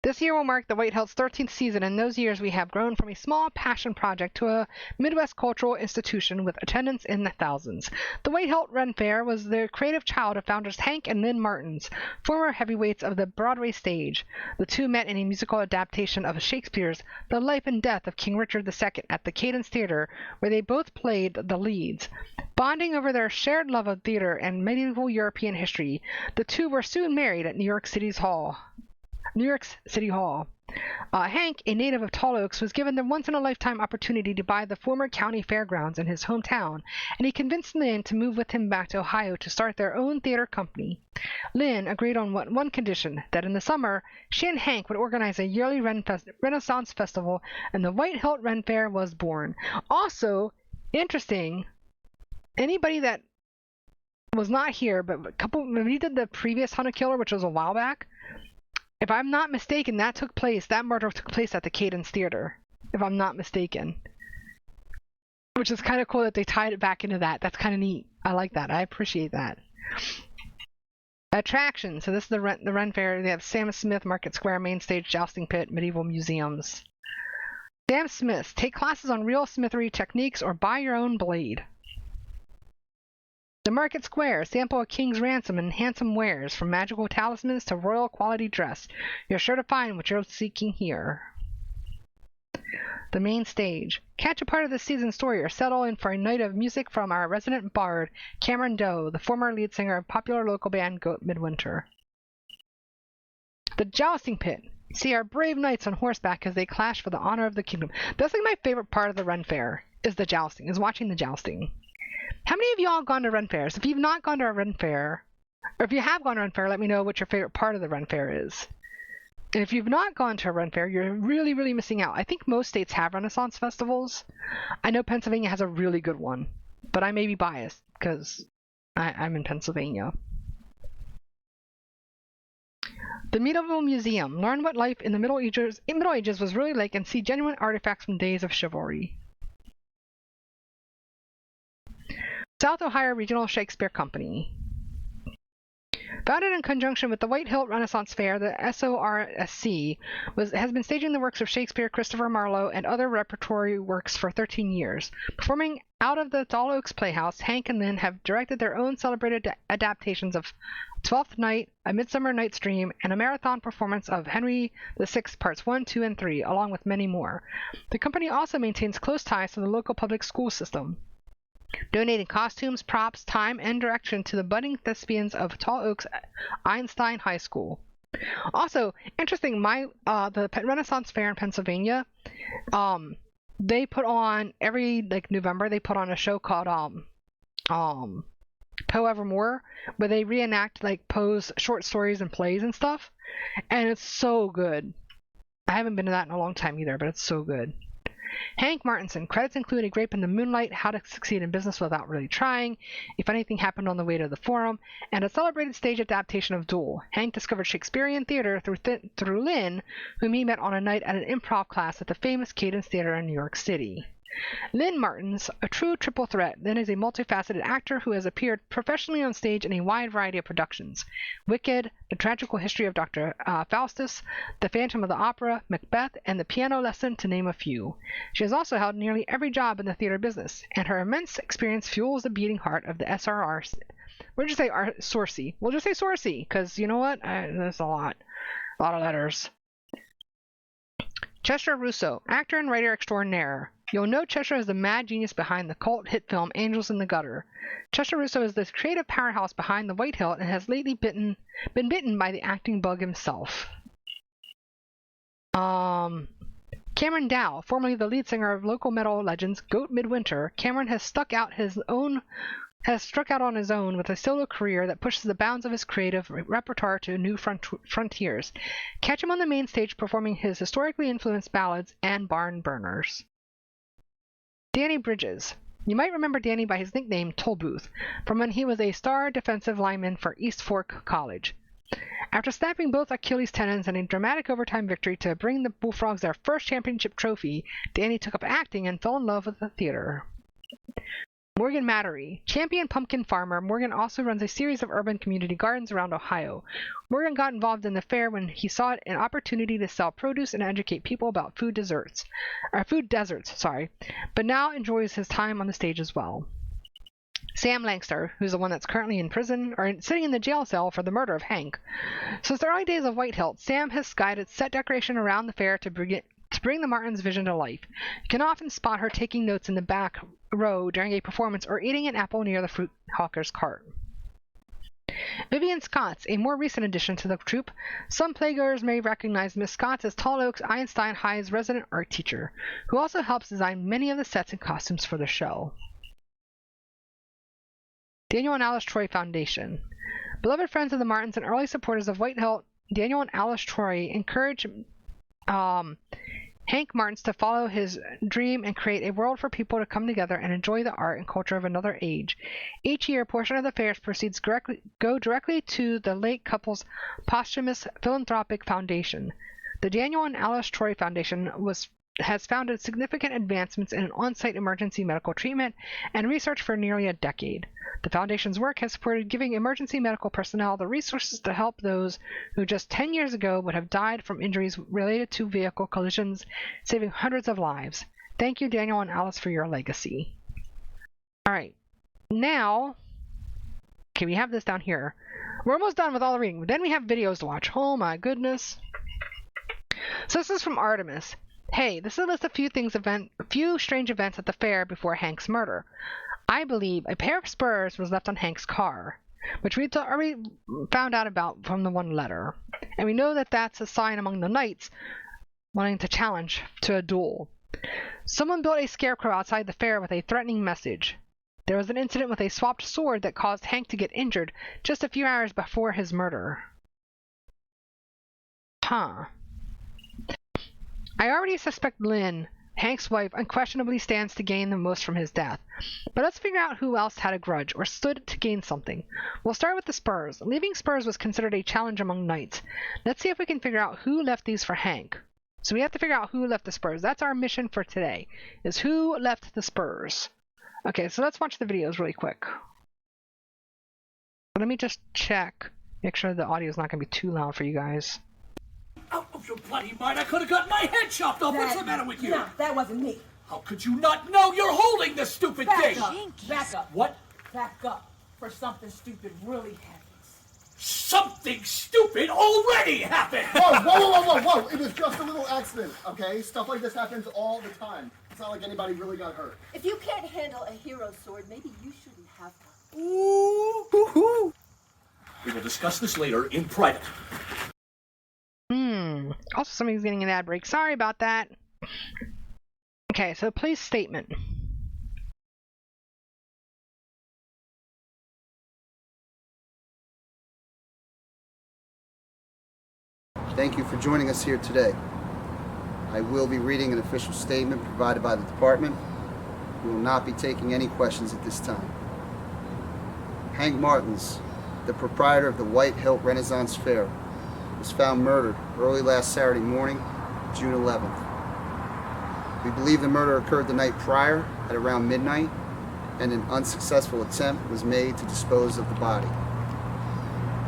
This year will mark the White Hilt's 13th season. In those years, we have grown from a small passion project to a Midwest cultural institution with attendance in the thousands. The White Hilt Ren Faire was the creative child of founders Hank and Lynn Martins, former heavyweights of the Broadway stage. The two met in a musical adaptation of Shakespeare's The Life and Death of King Richard II at the Cadence Theater, where they both played the leads. Bonding over their shared love of theater and medieval European history, the two were soon married at New York City Hall. Hank, a native of Tall Oaks, was given the once-in-a-lifetime opportunity to buy the former county fairgrounds in his hometown, and he convinced Lynn to move with him back to Ohio to start their own theater company. Lynn agreed on one condition, that in the summer, she and Hank would organize a yearly Renaissance festival, and the White Hilt Ren Faire was born. Also, interesting, anybody that was not here, but when we did the previous Hunt a Killer, which was a while back, if I'm not mistaken, that murder took place at the Cadence Theater, if I'm not mistaken. Which is kind of cool that they tied it back into that. That's kind of neat. I like that. I appreciate that. Attraction. So this is the Ren Fair. They have Sam Smith, Market Square, Main Stage, Jousting Pit, Medieval Museums. Sam Smiths. Take classes on real smithery techniques or buy your own blade. The Market Square. Sample a king's ransom and handsome wares, from magical talismans to royal quality dress. You're sure to find what you're seeking here. The Main Stage. Catch a part of the season's story or settle in for a night of music from our resident bard, Cameron Doe, the former lead singer of popular local band GOAT Midwinter. The Jousting Pit. See our brave knights on horseback as they clash for the honor of the kingdom. That's like my favorite part of the Ren Fair, is the jousting, is watching the jousting. How many of y'all have gone to Ren Fairs? If you've not gone to a Ren Fair, or if you have gone to a Ren Fair, let me know what your favorite part of the Ren Fair is. And if you've not gone to a Ren Fair, you're really, really missing out. I think most states have Renaissance festivals. I know Pennsylvania has a really good one, but I may be biased because I'm in Pennsylvania. The Medieval Museum. Learn what life in the Middle Ages was really like and see genuine artifacts from days of chivalry. South Ohio Regional Shakespeare Company. Founded in conjunction with the White Hilt Renaissance Fair, the SORSC has been staging the works of Shakespeare, Christopher Marlowe, and other repertory works for 13 years. Performing out of the Tall Oaks Playhouse, Hank and Lynn have directed their own celebrated adaptations of Twelfth Night, A Midsummer Night's Dream, and a marathon performance of Henry VI Parts 1, 2, and 3, along with many more. The company also maintains close ties to the local public school system, donating costumes, props, time, and direction to the budding thespians of Tall Oaks Einstein High School. Also, interesting, the Renaissance Fair in Pennsylvania, they put on every November, they put on a show called Poe Evermore, where they reenact Poe's short stories and plays and stuff, and it's so good. I haven't been to that in a long time either, but it's so good. Hank Martinson. Credits include A Grape in the Moonlight, How to Succeed in Business Without Really Trying, If Anything Happened on the Way to the Forum, and a celebrated stage adaptation of Duel. Hank discovered Shakespearean theater through Lynn, whom he met on a night at an improv class at the famous Cadence Theater in New York City. Lynn Martins, a true triple threat. Lynn is a multifaceted actor who has appeared professionally on stage in a wide variety of productions. Wicked, The Tragical History of Dr. Faustus, The Phantom of the Opera, Macbeth, and The Piano Lesson, to name a few. She has also held nearly every job in the theater business, and her immense experience fuels the beating heart of the SRR. We'll just say Sorcy. We'll just say Sorcy, because you know what? There's a lot of letters. Chester Russo, actor and writer extraordinaire. You'll know Chester as the mad genius behind the cult hit film Angels in the Gutter. Chester Russo is the creative powerhouse behind the White Hilt and has lately been bitten by the acting bug himself. Cameron Dow, formerly the lead singer of local metal legends Goat Midwinter, Cameron has struck out on his own with a solo career that pushes the bounds of his creative repertoire to new frontiers. Catch him on the main stage performing his historically influenced ballads and barn burners. Danny Bridges. You might remember Danny by his nickname Tollbooth from when he was a star defensive lineman for East Fork College. After snapping both Achilles tendons in a dramatic overtime victory to bring the Bullfrogs their first championship trophy, Danny took up acting and fell in love with the theater. Morgan Mattery. Champion pumpkin farmer, Morgan also runs a series of urban community gardens around Ohio. Morgan got involved in the fair when he saw an opportunity to sell produce and educate people about food deserts, but now enjoys his time on the stage as well. Sam Langster, who's the one that's currently in prison, or sitting in the jail cell for the murder of Hank. Since the early days of White Hilt, Sam has guided set decoration around the fair to bring the Martins' vision to life. You can often spot her taking notes in the back row during a performance or eating an apple near the fruit hawker's cart. Vivian Scotts, a more recent addition to the troupe. Some playgoers may recognize Miss Scotts as Tall Oaks Einstein High's resident art teacher, who also helps design many of the sets and costumes for the show. Daniel and Alice Troy Foundation. Beloved friends of the Martins and early supporters of White Hilt, Daniel and Alice Troy encourage Hank Martins to follow his dream and create a world for people to come together and enjoy the art and culture of another age. Each year, a portion of the fair's proceeds go directly to the late couple's posthumous philanthropic foundation. The Daniel and Alice Troy Foundation has founded significant advancements in on-site emergency medical treatment and research for nearly a decade. The Foundation's work has supported giving emergency medical personnel the resources to help those who just 10 years ago would have died from injuries related to vehicle collisions, saving hundreds of lives. Thank you, Daniel and Alice, for your legacy. All right. Now, okay, we have this down here. We're almost done with all the reading. Then we have videos to watch. Oh my goodness. So this is from Artemis. Hey, this is a list of few strange events at the fair before Hank's murder. I believe a pair of spurs was left on Hank's car, which we already found out about from the one letter. And we know that that's a sign among the knights wanting to challenge to a duel. Someone built a scarecrow outside the fair with a threatening message. There was an incident with a swapped sword that caused Hank to get injured just a few hours before his murder. Huh. I already suspect Lynn, Hank's wife, unquestionably stands to gain the most from his death. But let's figure out who else had a grudge or stood to gain something. We'll start with the spurs. Leaving spurs was considered a challenge among knights. Let's see if we can figure out who left these for Hank. So we have to figure out who left the spurs. That's our mission for today, is who left the spurs. Okay, so let's watch the videos really quick. Let me just check Make sure the audio is not going to be too loud for you guys. Out of your bloody mind, I could have got my head chopped off. What's the matter with you? No, that wasn't me. How could you not know you're holding this stupid thing? Back up. What? Back up. For something stupid really happens. Something stupid already happened! Whoa! It was just a little accident, okay? Stuff like this happens all the time. It's not like anybody really got hurt. If you can't handle a hero sword, maybe you shouldn't have one. Ooh. We will discuss this later in private. Also, somebody's getting an ad break. Sorry about that. Okay, so police statement. Thank you for joining us here today. I will be reading an official statement provided by the department. We will not be taking any questions at this time. Hank Martins, the proprietor of the White Hilt Renaissance Fair, was found murdered early last Saturday morning, June 11th. We believe the murder occurred the night prior at around midnight, and an unsuccessful attempt was made to dispose of the body.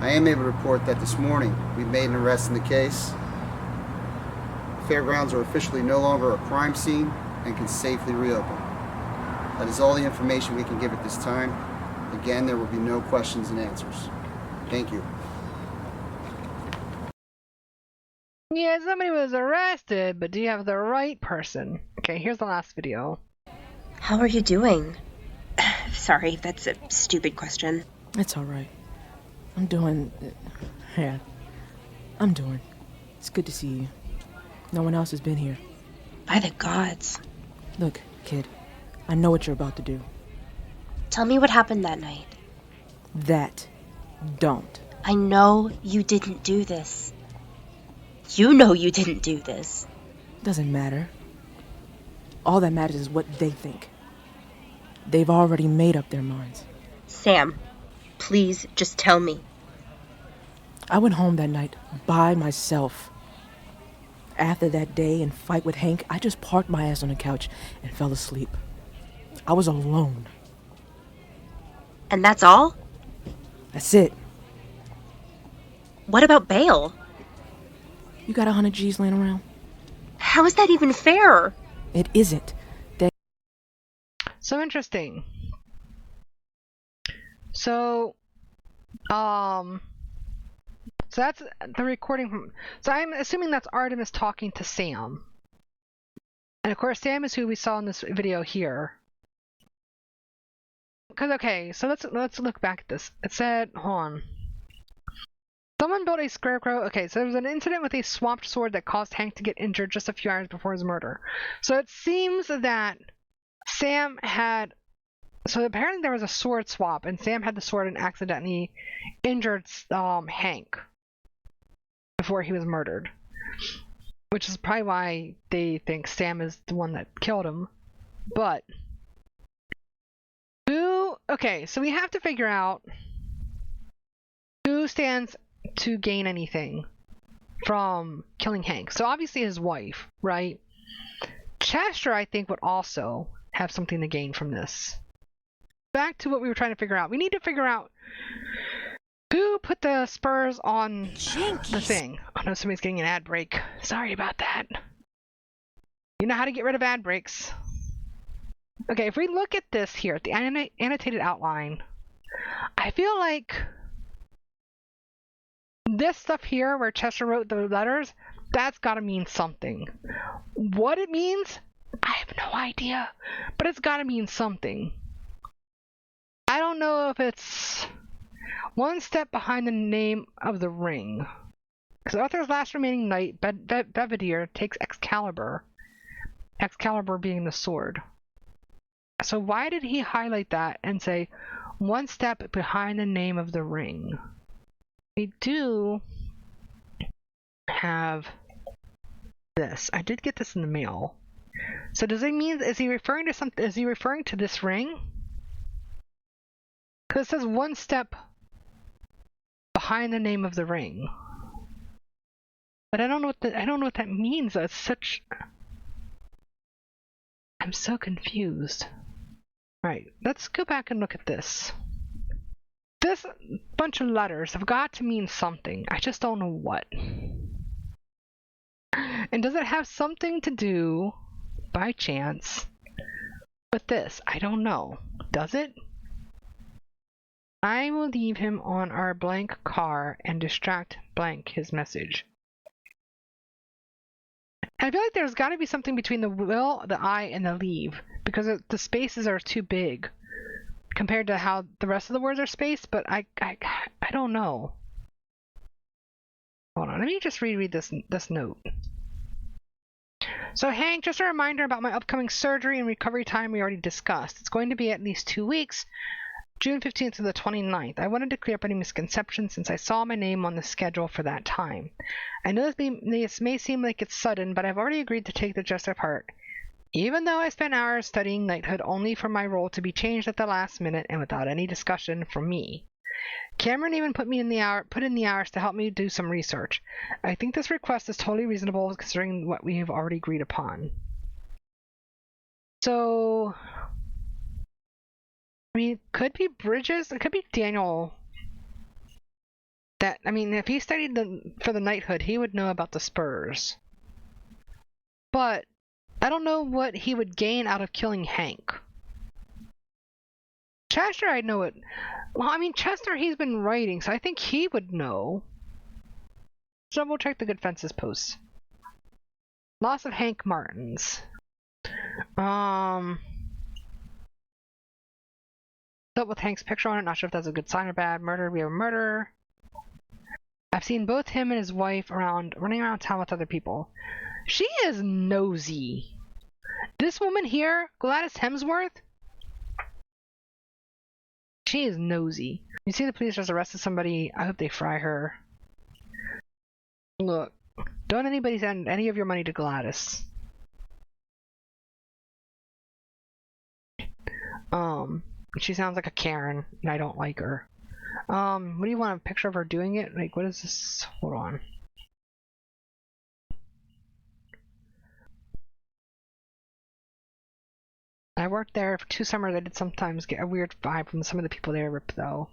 I am able to report that this morning we've made an arrest in the case. The fairgrounds are officially no longer a crime scene and can safely reopen. That is all the information we can give at this time. Again, there will be no questions and answers. Thank you. Yeah, somebody was arrested, but do you have the right person? Okay, here's the last video. How are you doing? Sorry, that's a stupid question. It's alright. I'm doing... Yeah. I'm doing. It's good to see you. No one else has been here. By the gods. Look, kid. I know what you're about to do. Tell me what happened that night. That. Don't. I know you didn't do this. You know you didn't do this. Doesn't matter. All that matters is what they think. They've already made up their minds. Sam, please just tell me. I went home that night by myself. After that day and fight with Hank, I just parked my ass on the couch and fell asleep. I was alone. And that's all? That's it. What about bail? You got 100 G's laying around? How is that even fair? It isn't. So interesting. So that's the recording from... So I'm assuming that's Artemis talking to Sam. And of course, Sam is who we saw in this video here. Because, okay, so let's look back at this. It said, hold on. Someone built a scarecrow. Okay, so there was an incident with a swapped sword that caused Hank to get injured just a few hours before his murder. So it seems that Sam had... So apparently there was a sword swap, and Sam had the sword and accidentally injured Hank before he was murdered. Which is probably why they think Sam is the one that killed him. But... Okay, so we have to figure out who stands to gain anything from killing Hank. So obviously his wife, right? Chester, I think, would also have something to gain from this. Back to what we were trying to figure out. We need to figure out who put the spurs on the thing. Oh no, somebody's getting an ad break. Sorry about that. You know how to get rid of ad breaks. Okay, if we look at this here, at the annotated outline, I feel like this stuff here where Chester wrote the letters, that's got to mean something. What it means, I have no idea, but it's got to mean something. I don't know if it's one step behind the name of the ring. Because Arthur's last remaining knight, Bedivere, takes Excalibur. Excalibur being the sword. So why did he highlight that and say one step behind the name of the ring? We do have this. I did get this in the mail. So does it mean, is he referring to something? Is he referring to this ring? Because it says one step behind the name of the ring. But I don't know what that means. It's such... I'm so confused. Alright, let's go back and look at this. This bunch of letters have got to mean something. I just don't know what. And does it have something to do, by chance, with this? I don't know. Does it? I will leave him on our blank car and distract blank his message. I feel like there's got to be something between the will, the I, and the leave, because the spaces are too big compared to how the rest of the words are spaced, but I don't know. Hold on, let me just reread this note. So Hank, just a reminder about my upcoming surgery and recovery time we already discussed. It's going to be at least 2 weeks, June 15th to the 29th. I wanted to clear up any misconceptions since I saw my name on the schedule for that time. I know this may seem like it's sudden, but I've already agreed to take the Jester part, even though I spent hours studying knighthood only for my role to be changed at the last minute and without any discussion from me. Cameron even put in the hours to help me do some research. I think this request is totally reasonable considering what we have already agreed upon. So, I mean, it could be Bridges, it could be Daniel. If he studied for the knighthood, he would know about the spurs. But I don't know what he would gain out of killing Hank. Chester, I know it. Well, I mean, Chester, he's been writing, so I think he would know. Double check the good fences posts. Loss of Hank Martins. Dealt with Hank's picture on it. Not sure if that's a good sign or bad. Murder. We have a murder. I've seen both him and his wife running around town with other people. She is nosy. This woman here, Gladys Hemsworth, she is nosy. You see the police just arrested somebody. I hope they fry her. Look, don't anybody send any of your money to Gladys. She sounds like a Karen, and I don't like her. What do you want, a picture of her doing it? Like, what is this? Hold on. I worked there for 2 summers. I did sometimes get a weird vibe from some of the people there, though.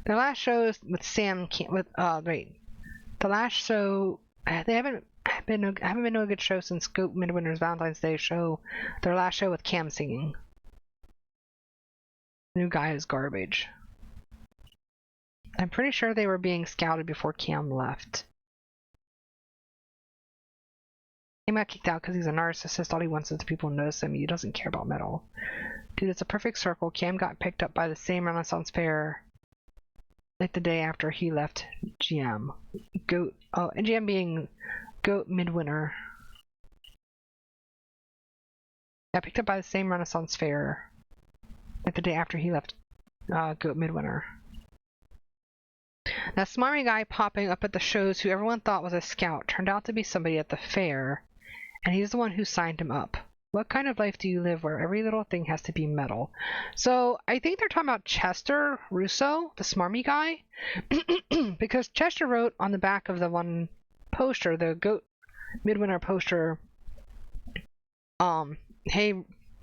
Their last shows with Sam, the last show, they haven't been to a good show since Goat Midwinter's Valentine's Day show. Their last show with Cam singing. New guy is garbage. I'm pretty sure they were being scouted before Cam left. He got kicked out because he's a narcissist. All he wants is the people to notice him. He doesn't care about metal. Dude, it's a perfect circle. Cam got picked up by the same Renaissance fair like the day after he left GM. And GM being Goat Midwinter. Got picked up by the same Renaissance fair like the day after he left Goat Midwinter. That smarmy guy popping up at the shows who everyone thought was a scout turned out to be somebody at the fair, and he's the one who signed him up. What kind of life do you live where every little thing has to be metal? So I think they're talking about Chester Russo, the smarmy guy, because Chester wrote on the back of the one poster, the Goat Midwinter poster, hey,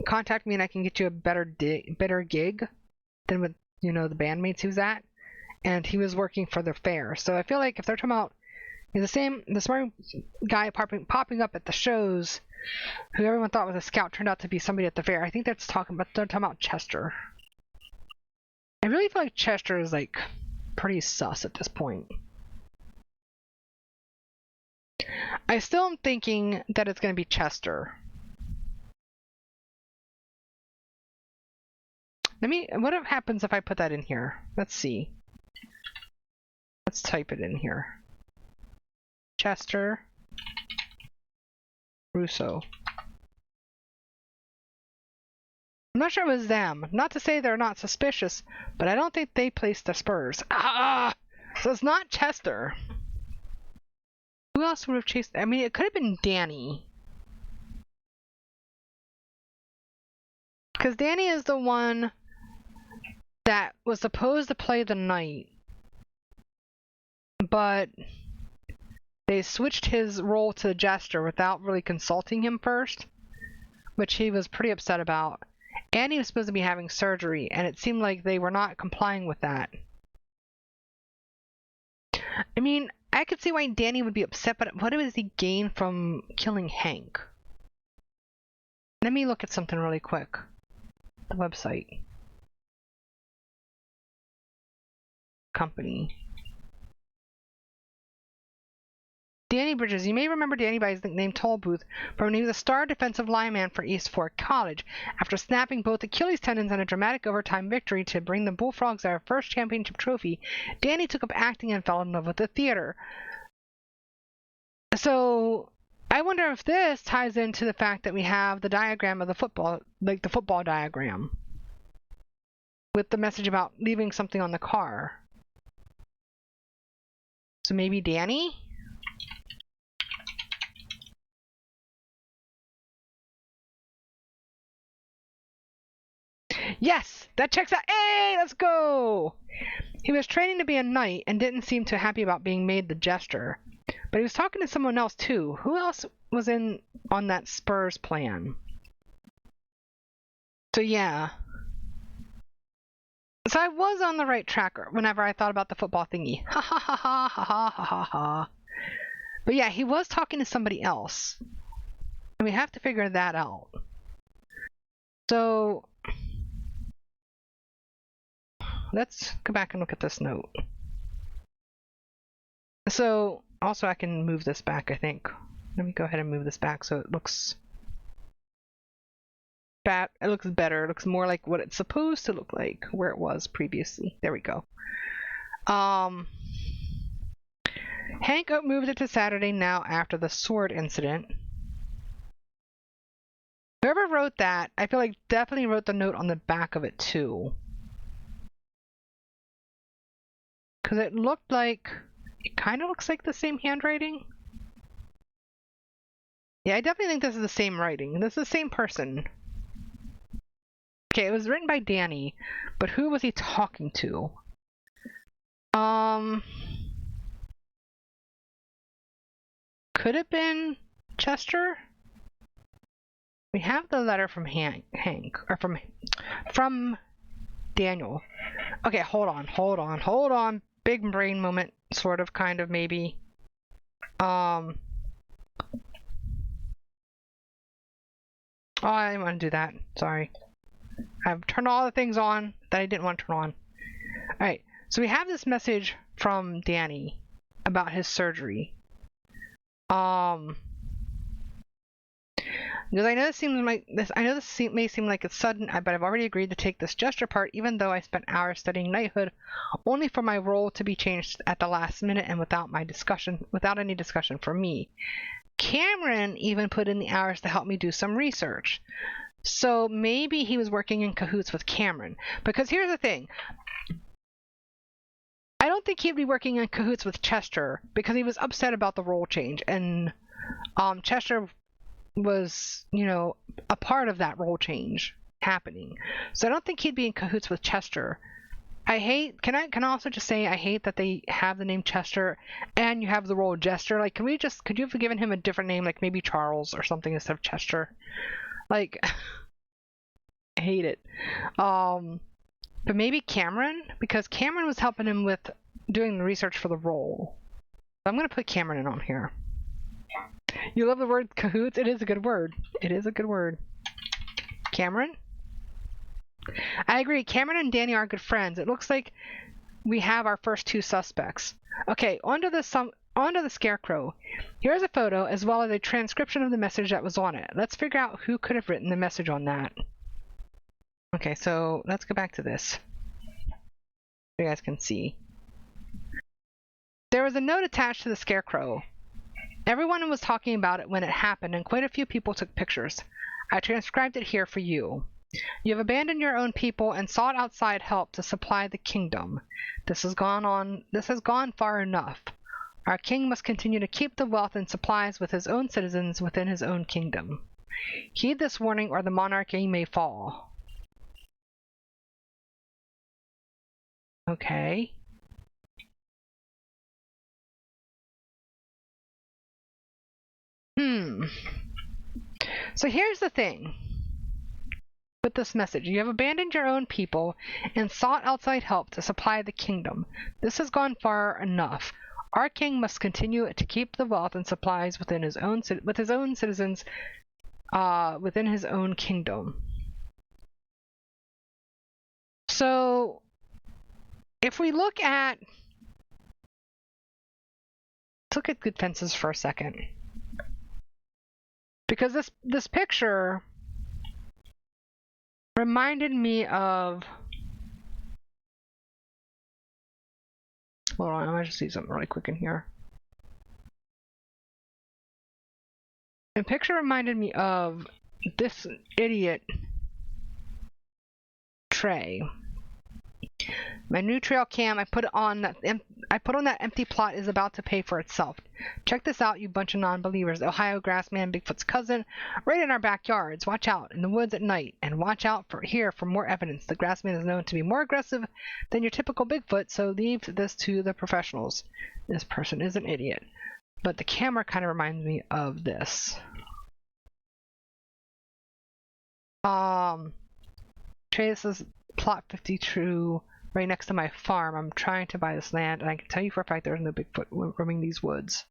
contact me and I can get you a better gig than with, the bandmates he was at. And he was working for the fair. So I feel like if they're talking about the smart guy popping up at the shows who everyone thought was a scout turned out to be somebody at the fair, I think they're talking about Chester. I really feel like Chester is like pretty sus at this point. I still am thinking that it's going to be Chester. What happens if I put that in here? Let's see. Let's type it in here. Chester Russo. I'm not sure it was them. Not to say they're not suspicious, but I don't think they placed the spurs. So it's not Chester. Who else would have chased? I mean, it could have been Danny. Because Danny is the one that was supposed to play the knight, but they switched his role to the jester without really consulting him first, which he was pretty upset about. Annie was supposed to be having surgery, and it seemed like they were not complying with that. I mean, I could see why Danny would be upset, but what does he gain from killing Hank? Let me look at something really quick. The website. Company. Danny Bridges. You may remember Danny by his nickname Tollbooth from when he was a star defensive lineman for East Fork College. After snapping both Achilles tendons in a dramatic overtime victory to bring the Bullfrogs their first championship trophy, Danny took up acting and fell in love with the theater. So I wonder if this ties into the fact that we have the diagram of the football, like the football diagram, with the message about leaving something on the car. So maybe Danny? Yes, that checks out. Hey, let's go! He was training to be a knight and didn't seem too happy about being made the jester. But he was talking to someone else too. Who else was in on that Spurs plan? So yeah. So I was on the right track whenever I thought about the football thingy. Ha ha ha ha ha ha ha ha ha. But yeah, he was talking to somebody else. And we have to figure that out. So let's go back and look at this note. So also I can move this back, I think. Let me go ahead and move this back so it looks better. It looks more like what it's supposed to look like, where it was previously. There we go. Hank moved it to Saturday now after the sword incident. Whoever wrote that, I feel like definitely wrote the note on the back of it too. Because it looked like, it kind of looks like the same handwriting. Yeah, I definitely think this is the same writing. This is the same person. Okay, it was written by Danny, but who was he talking to? Could have been Chester? We have the letter from Hank, or from Daniel. Okay, hold on. Big brain moment, sort of, kind of, maybe. Oh, I didn't want to do that. Sorry. I've turned all the things on that I didn't want to turn on. Alright, so we have this message from Danny about his surgery. Because I know this may seem like it's sudden, but I've already agreed to take this gesture part, even though I spent hours studying knighthood, only for my role to be changed at the last minute and without any discussion for me. Cameron even put in the hours to help me do some research. So maybe he was working in cahoots with Cameron. Because here's the thing. I don't think he'd be working in cahoots with Chester because he was upset about the role change. And Chester was, a part of that role change happening. So I don't think he'd be in cahoots with Chester. Can I also just say I hate that they have the name Chester and you have the role Jester. Like, could you have given him a different name, like maybe Charles or something instead of Chester? Like, I hate it. But maybe Cameron, because Cameron was helping him with doing the research for the role. So I'm going to put Cameron in on here. You love the word cahoots? It is a good word. Cameron? I agree. Cameron and Danny are good friends. It looks like we have our first two suspects. Okay, onto the scarecrow. Here's a photo as well as a transcription of the message that was on it. Let's figure out who could have written the message on that. Okay, so let's go back to this. So you guys can see. There was a note attached to the scarecrow. Everyone was talking about it when it happened, and quite a few people took pictures. I transcribed it here for you. You have abandoned your own people and sought outside help to supply the kingdom. This has gone far enough. Our king must continue to keep the wealth and supplies with his own citizens within his own kingdom. Heed this warning or the monarchy may fall. Okay. So here's the thing. with this message. You have abandoned your own people and sought outside help to supply the kingdom. This has gone far enough. Our king must continue to keep the wealth and supplies within his own citizens within his own kingdom. So if we look at good fences for a second, because this picture reminded me of, hold on, I might just see something really quick in here. The picture reminded me of this idiot Trey. My new trail cam I put on that empty plot is about to pay for itself. Check this out, you bunch of non-believers. The Ohio grassman, Bigfoot's cousin, right in our backyards. Watch out in the woods at night, and watch out for more evidence. The grassman is known to be more aggressive than your typical Bigfoot, so leave this to the professionals. This person is an idiot, but the camera kind of reminds me of this. Trey, this is plot 52. Right next to my farm. I'm trying to buy this land, and I can tell you for a fact there's no Bigfoot roaming these woods.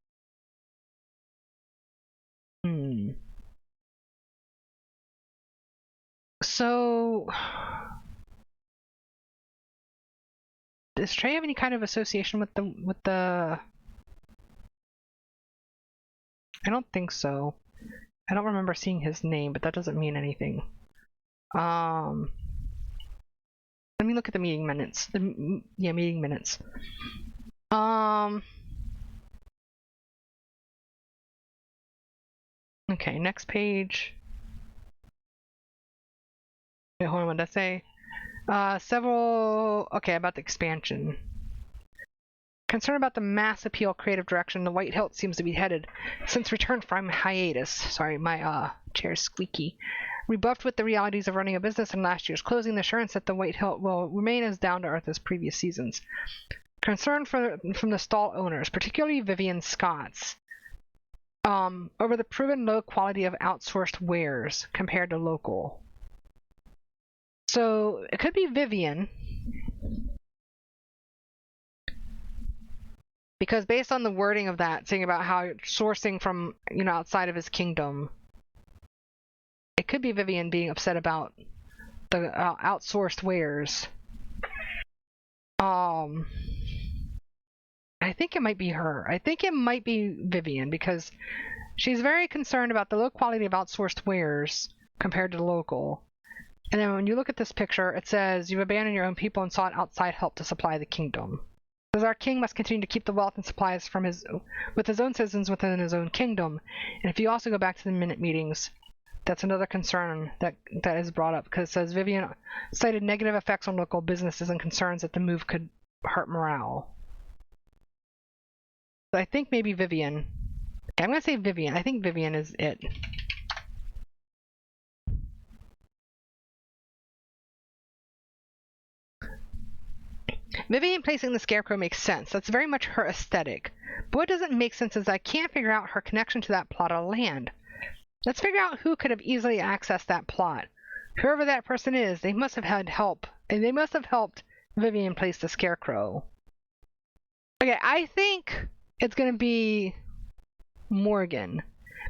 So, does Trey have any kind of association with the? I don't think so. I don't remember seeing his name, but that doesn't mean anything. Let me look at the meeting minutes. Meeting minutes. Okay, next page. Wait, hold on, what did I say? Okay, about the expansion. Concerned about the mass appeal creative direction the White Hilt seems to be headed since return from hiatus. Sorry, my chair's squeaky. Rebuffed with the realities of running a business in last year's closing, the assurance that the White Hilt will remain as down to earth as previous seasons. Concern from the stall owners, particularly Vivian Scott's, over the proven low quality of outsourced wares compared to local. So it could be Vivian, because based on the wording of that, saying about how sourcing from outside of his kingdom. It could be Vivian being upset about the outsourced wares. I think it might be her. I think it might be Vivian because she's very concerned about the low quality of outsourced wares compared to local. And then when you look at this picture, it says, "You've abandoned your own people and sought outside help to supply the kingdom." It says, "Our king must continue to keep the wealth and supplies with his own citizens within his own kingdom." And if you also go back to the minute meetings, that's another concern that is brought up because it says Vivian cited negative effects on local businesses and concerns that the move could hurt morale. So I think maybe Vivian. Okay, I'm going to say Vivian. I think Vivian is it. Vivian placing the scarecrow makes sense. That's very much her aesthetic. But what doesn't make sense is I can't figure out her connection to that plot of land. Let's figure out who could have easily accessed that plot. Whoever that person is, they must have had help. And they must have helped Vivian place the scarecrow. Okay, I think it's going to be Morgan.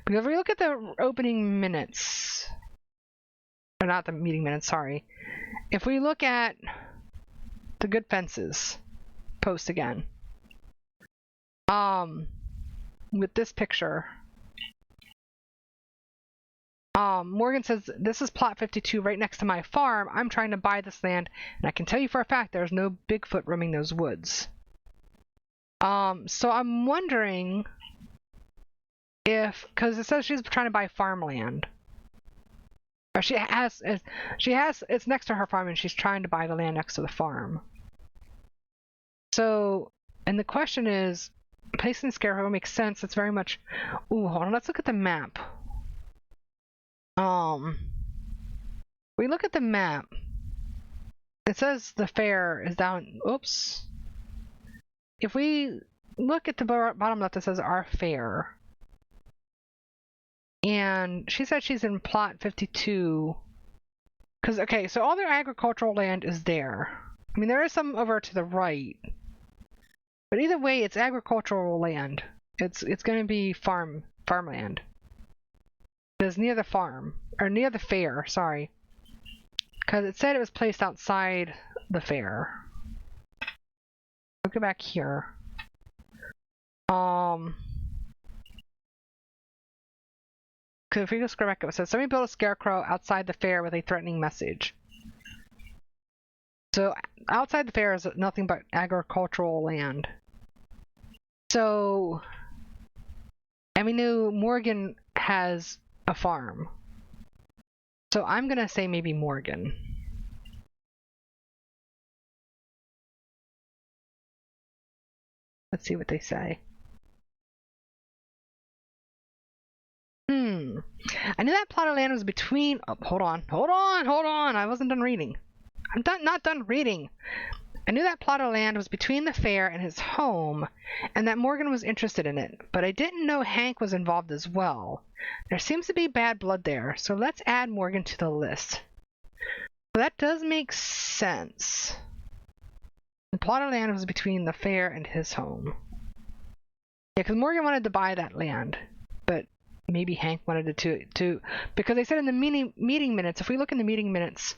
Because if we look at the opening minutes, or not the meeting minutes, sorry. If we look at the Good Fences post again, with this picture, Morgan says, "This is plot 52 right next to my farm. I'm trying to buy this land, and I can tell you for a fact there's no Bigfoot roaming those woods." So I'm wondering if, because it says she's trying to buy farmland. Or it's next to her farm and she's trying to buy the land next to the farm. So, and the question is, placing the scarecrow makes sense. It's very much, ooh, hold on, let's look at the map. We look at the map. It says the fair is down, oops. If we look at the bottom left, it says our fair. And she said she's in plot 52. Because, okay, so all their agricultural land is there. I mean, there is some over to the right. But either way, it's agricultural land. It's going to be farmland. It's near the farm. Or near the fair, sorry. Because it said it was placed outside the fair. I'll go back here. Because if we go scroll back up, it says somebody built a scarecrow outside the fair with a threatening message. So outside the fair is nothing but agricultural land. So, and we knew Morgan has a farm. So I'm gonna say maybe Morgan. Let's see what they say. I knew that plot of land was between. Oh, hold on. I wasn't done reading. I'm not done reading. I knew that plot of land was between the fair and his home, and that Morgan was interested in it, but I didn't know Hank was involved as well. There seems to be bad blood there, so let's add Morgan to the list. Well, that does make sense. The plot of land was between the fair and his home. Yeah, because Morgan wanted to buy that land, but maybe Hank wanted to too, because they said in the meeting minutes, if we look in the meeting minutes,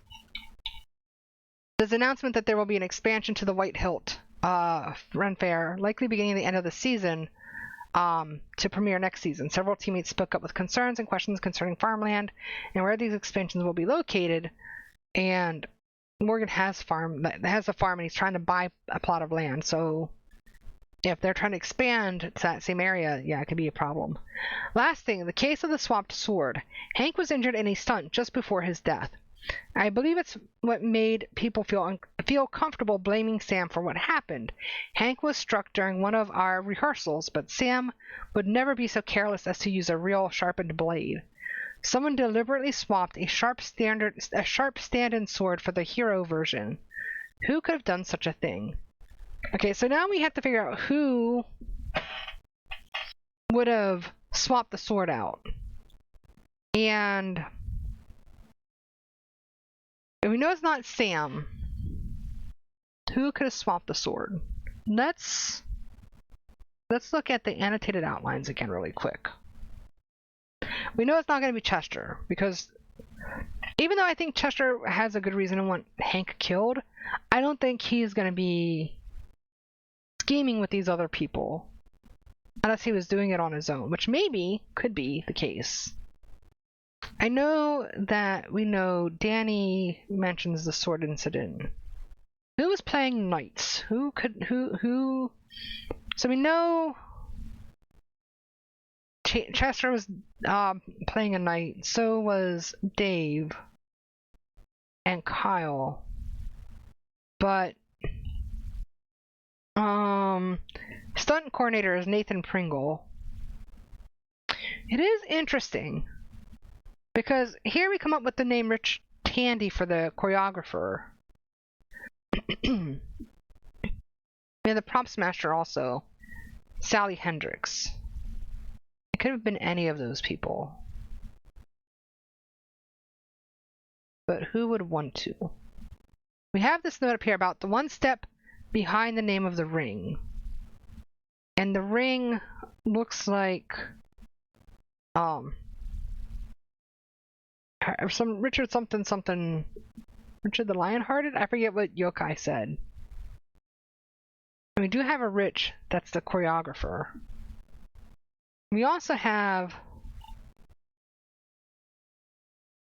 there's an announcement that there will be an expansion to the White Hilt Ren Faire, likely beginning at the end of the season, to premiere next season. Several teammates spoke up with concerns and questions concerning farmland and where these expansions will be located. And Morgan has a farm, and he's trying to buy a plot of land. So if they're trying to expand to that same area, yeah, it could be a problem. Last thing, the case of the swapped sword. Hank was injured in a stunt just before his death. I believe it's what made people feel comfortable blaming Sam for what happened. Hank was struck during one of our rehearsals, but Sam would never be so careless as to use a real sharpened blade. Someone deliberately swapped a sharp stand-in sword for the hero version. Who could have done such a thing? Okay, so now we have to figure out who would have swapped the sword out. And we know it's not Sam. Who could have swapped the sword? Let's look at the annotated outlines again really quick. We know it's not going to be Chester, because even though I think Chester has a good reason to want Hank killed, I don't think he's going to be scheming with these other people unless he was doing it on his own, which maybe could be the case. I know that we know Danny mentions the sword incident. Who was playing knights? Who? So we know Chester was playing a knight. So was Dave and Kyle. But stunt coordinator is Nathan Pringle. It is interesting, because here we come up with the name Rich Tandy for the choreographer. And the props master also, Sally Hendricks. It could have been any of those people. But who would want to? We have this note up here about the one step behind the name of the ring. And the ring looks like some Richard something, Richard the Lionhearted? I forget what Yokai said. And we do have a Rich that's the choreographer. We also have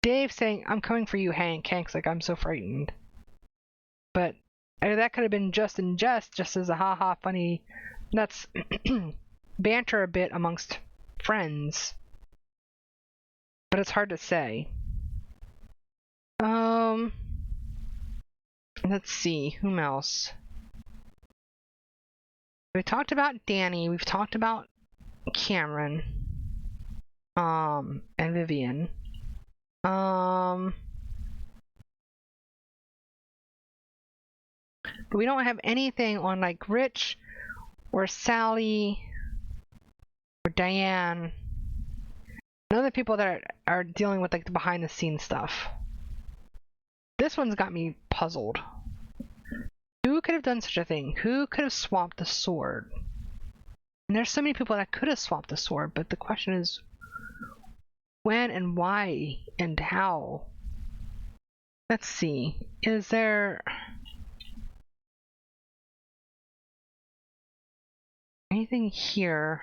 Dave saying, "I'm coming for you, Hank." Hank's like, "I'm so frightened." But that could have been just in jest, just as a haha funny, that's banter a bit amongst friends. But it's hard to say. Let's see, whom else? We talked about Danny, we've talked about Cameron, and Vivian. But we don't have anything on like Rich or Sally or Diane. None of the people that are dealing with like the behind the scenes stuff. This one's got me puzzled. Who could have done such a thing? Who could have swapped the sword? And there's so many people that could have swapped the sword, but the question is when and why and how? Let's see. Is there anything here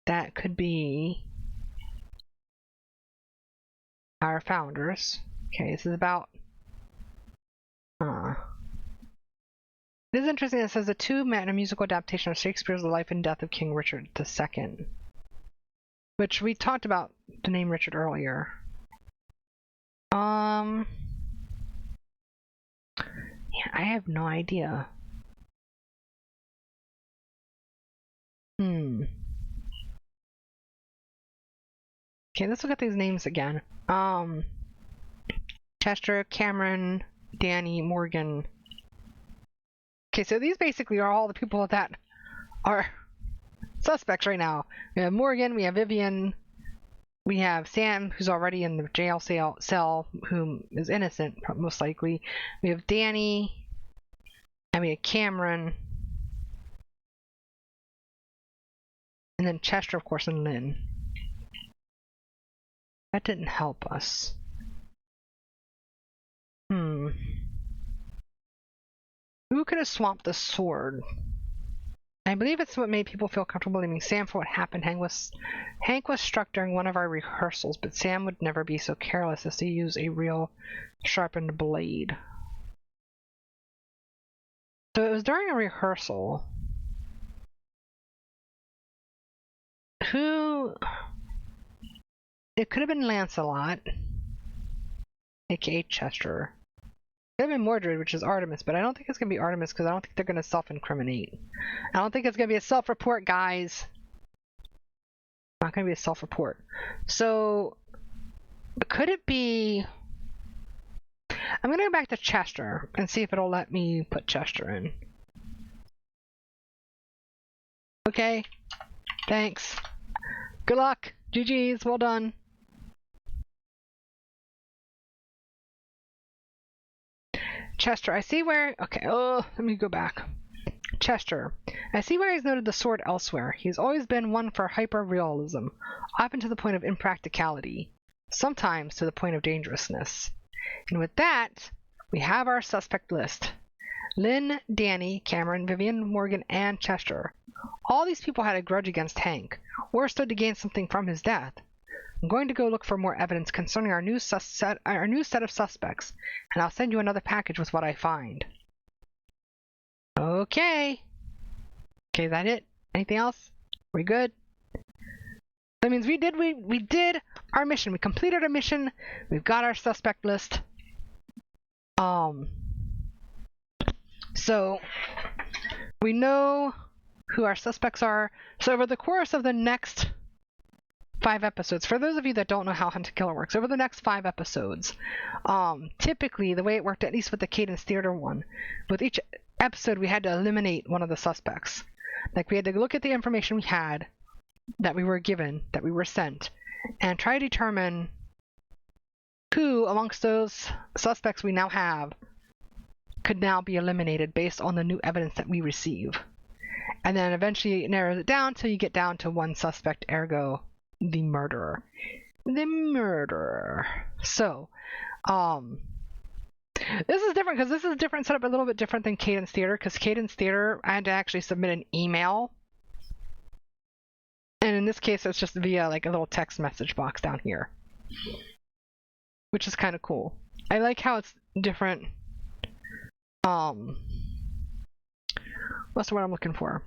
that could be our founders? Okay, this is about it is interesting. It says the two met in a musical adaptation of Shakespeare's The Life and Death of King Richard II, which we talked about the name Richard earlier. Yeah, I have no idea. Okay, let's look at these names again. Chester, Cameron, Danny, Morgan. Okay, so these basically are all the people that are suspects right now. We have Morgan, we have Vivian, we have Sam, who's already in the jail cell, whom is innocent, most likely. We have Danny, and we have Cameron, and then Chester, of course, and Lynn. That didn't help us. Who could have swapped the sword? I believe it's what made people feel comfortable blaming Sam for what happened. Hank was struck during one of our rehearsals, but Sam would never be so careless as to use a real sharpened blade. So it was during a rehearsal. Who? It could have been Lancelot, aka Chester. It could have been Mordred, which is Artemis, but I don't think it's going to be Artemis because I don't think they're going to self-incriminate. I don't think it's going to be a self-report, guys. Not going to be a self-report. So, could it be... I'm going to go back to Chester and see if it'll let me put Chester in. Okay. Thanks. Good luck. GG's. Well done. Chester, I see where... Okay, let me go back. Chester, I see where he's noted the sword elsewhere. He's always been one for hyper-realism, often to the point of impracticality, sometimes to the point of dangerousness. And with that, we have our suspect list. Lynn, Danny, Cameron, Vivian, Morgan, and Chester. All these people had a grudge against Hank, or stood to gain something from his death. I'm going to go look for more evidence concerning our new set of suspects, and I'll send you another package with what I find. Okay. Okay, is that it? Anything else? We good? That means we did our mission. We completed our mission. We've got our suspect list. So we know who our suspects are. So over the course of the next 5 episodes, for those of you that don't know how Hunt and Killer works, over the next 5 episodes, typically the way it worked, at least with the Cadence Theater one, with each episode we had to eliminate one of the suspects. Like, we had to look at the information we had, that we were given, that we were sent, and try to determine who amongst those suspects we now have could now be eliminated based on the new evidence that we receive. And then eventually it narrows it down till you get down to one suspect, ergo the murderer. The murderer. So, this is different because this is a different setup, a little bit different than Cadence Theater, because Cadence Theater, I had to actually submit an email. And in this case, it's just via like a little text message box down here, which is kind of cool. I like how it's different. What's the word I'm looking for?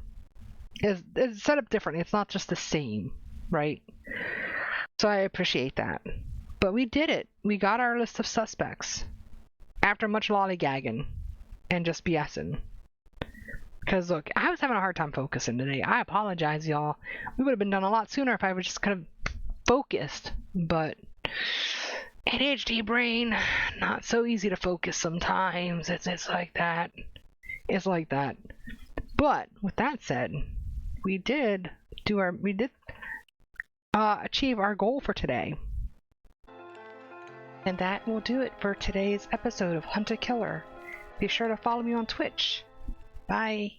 It's set up differently. It's not just the same, right? So I appreciate that. But we did it. We got our list of suspects after much lollygagging and just BSing. Because look, I was having a hard time focusing today. I apologize, y'all. We would have been done a lot sooner if I was just kind of focused. But ADHD brain, not so easy to focus sometimes. It's like that. It's like that. But with that said, we did achieve our goal for today. And that will do it for today's episode of Hunt a Killer. Be sure to follow me on Twitch. Bye.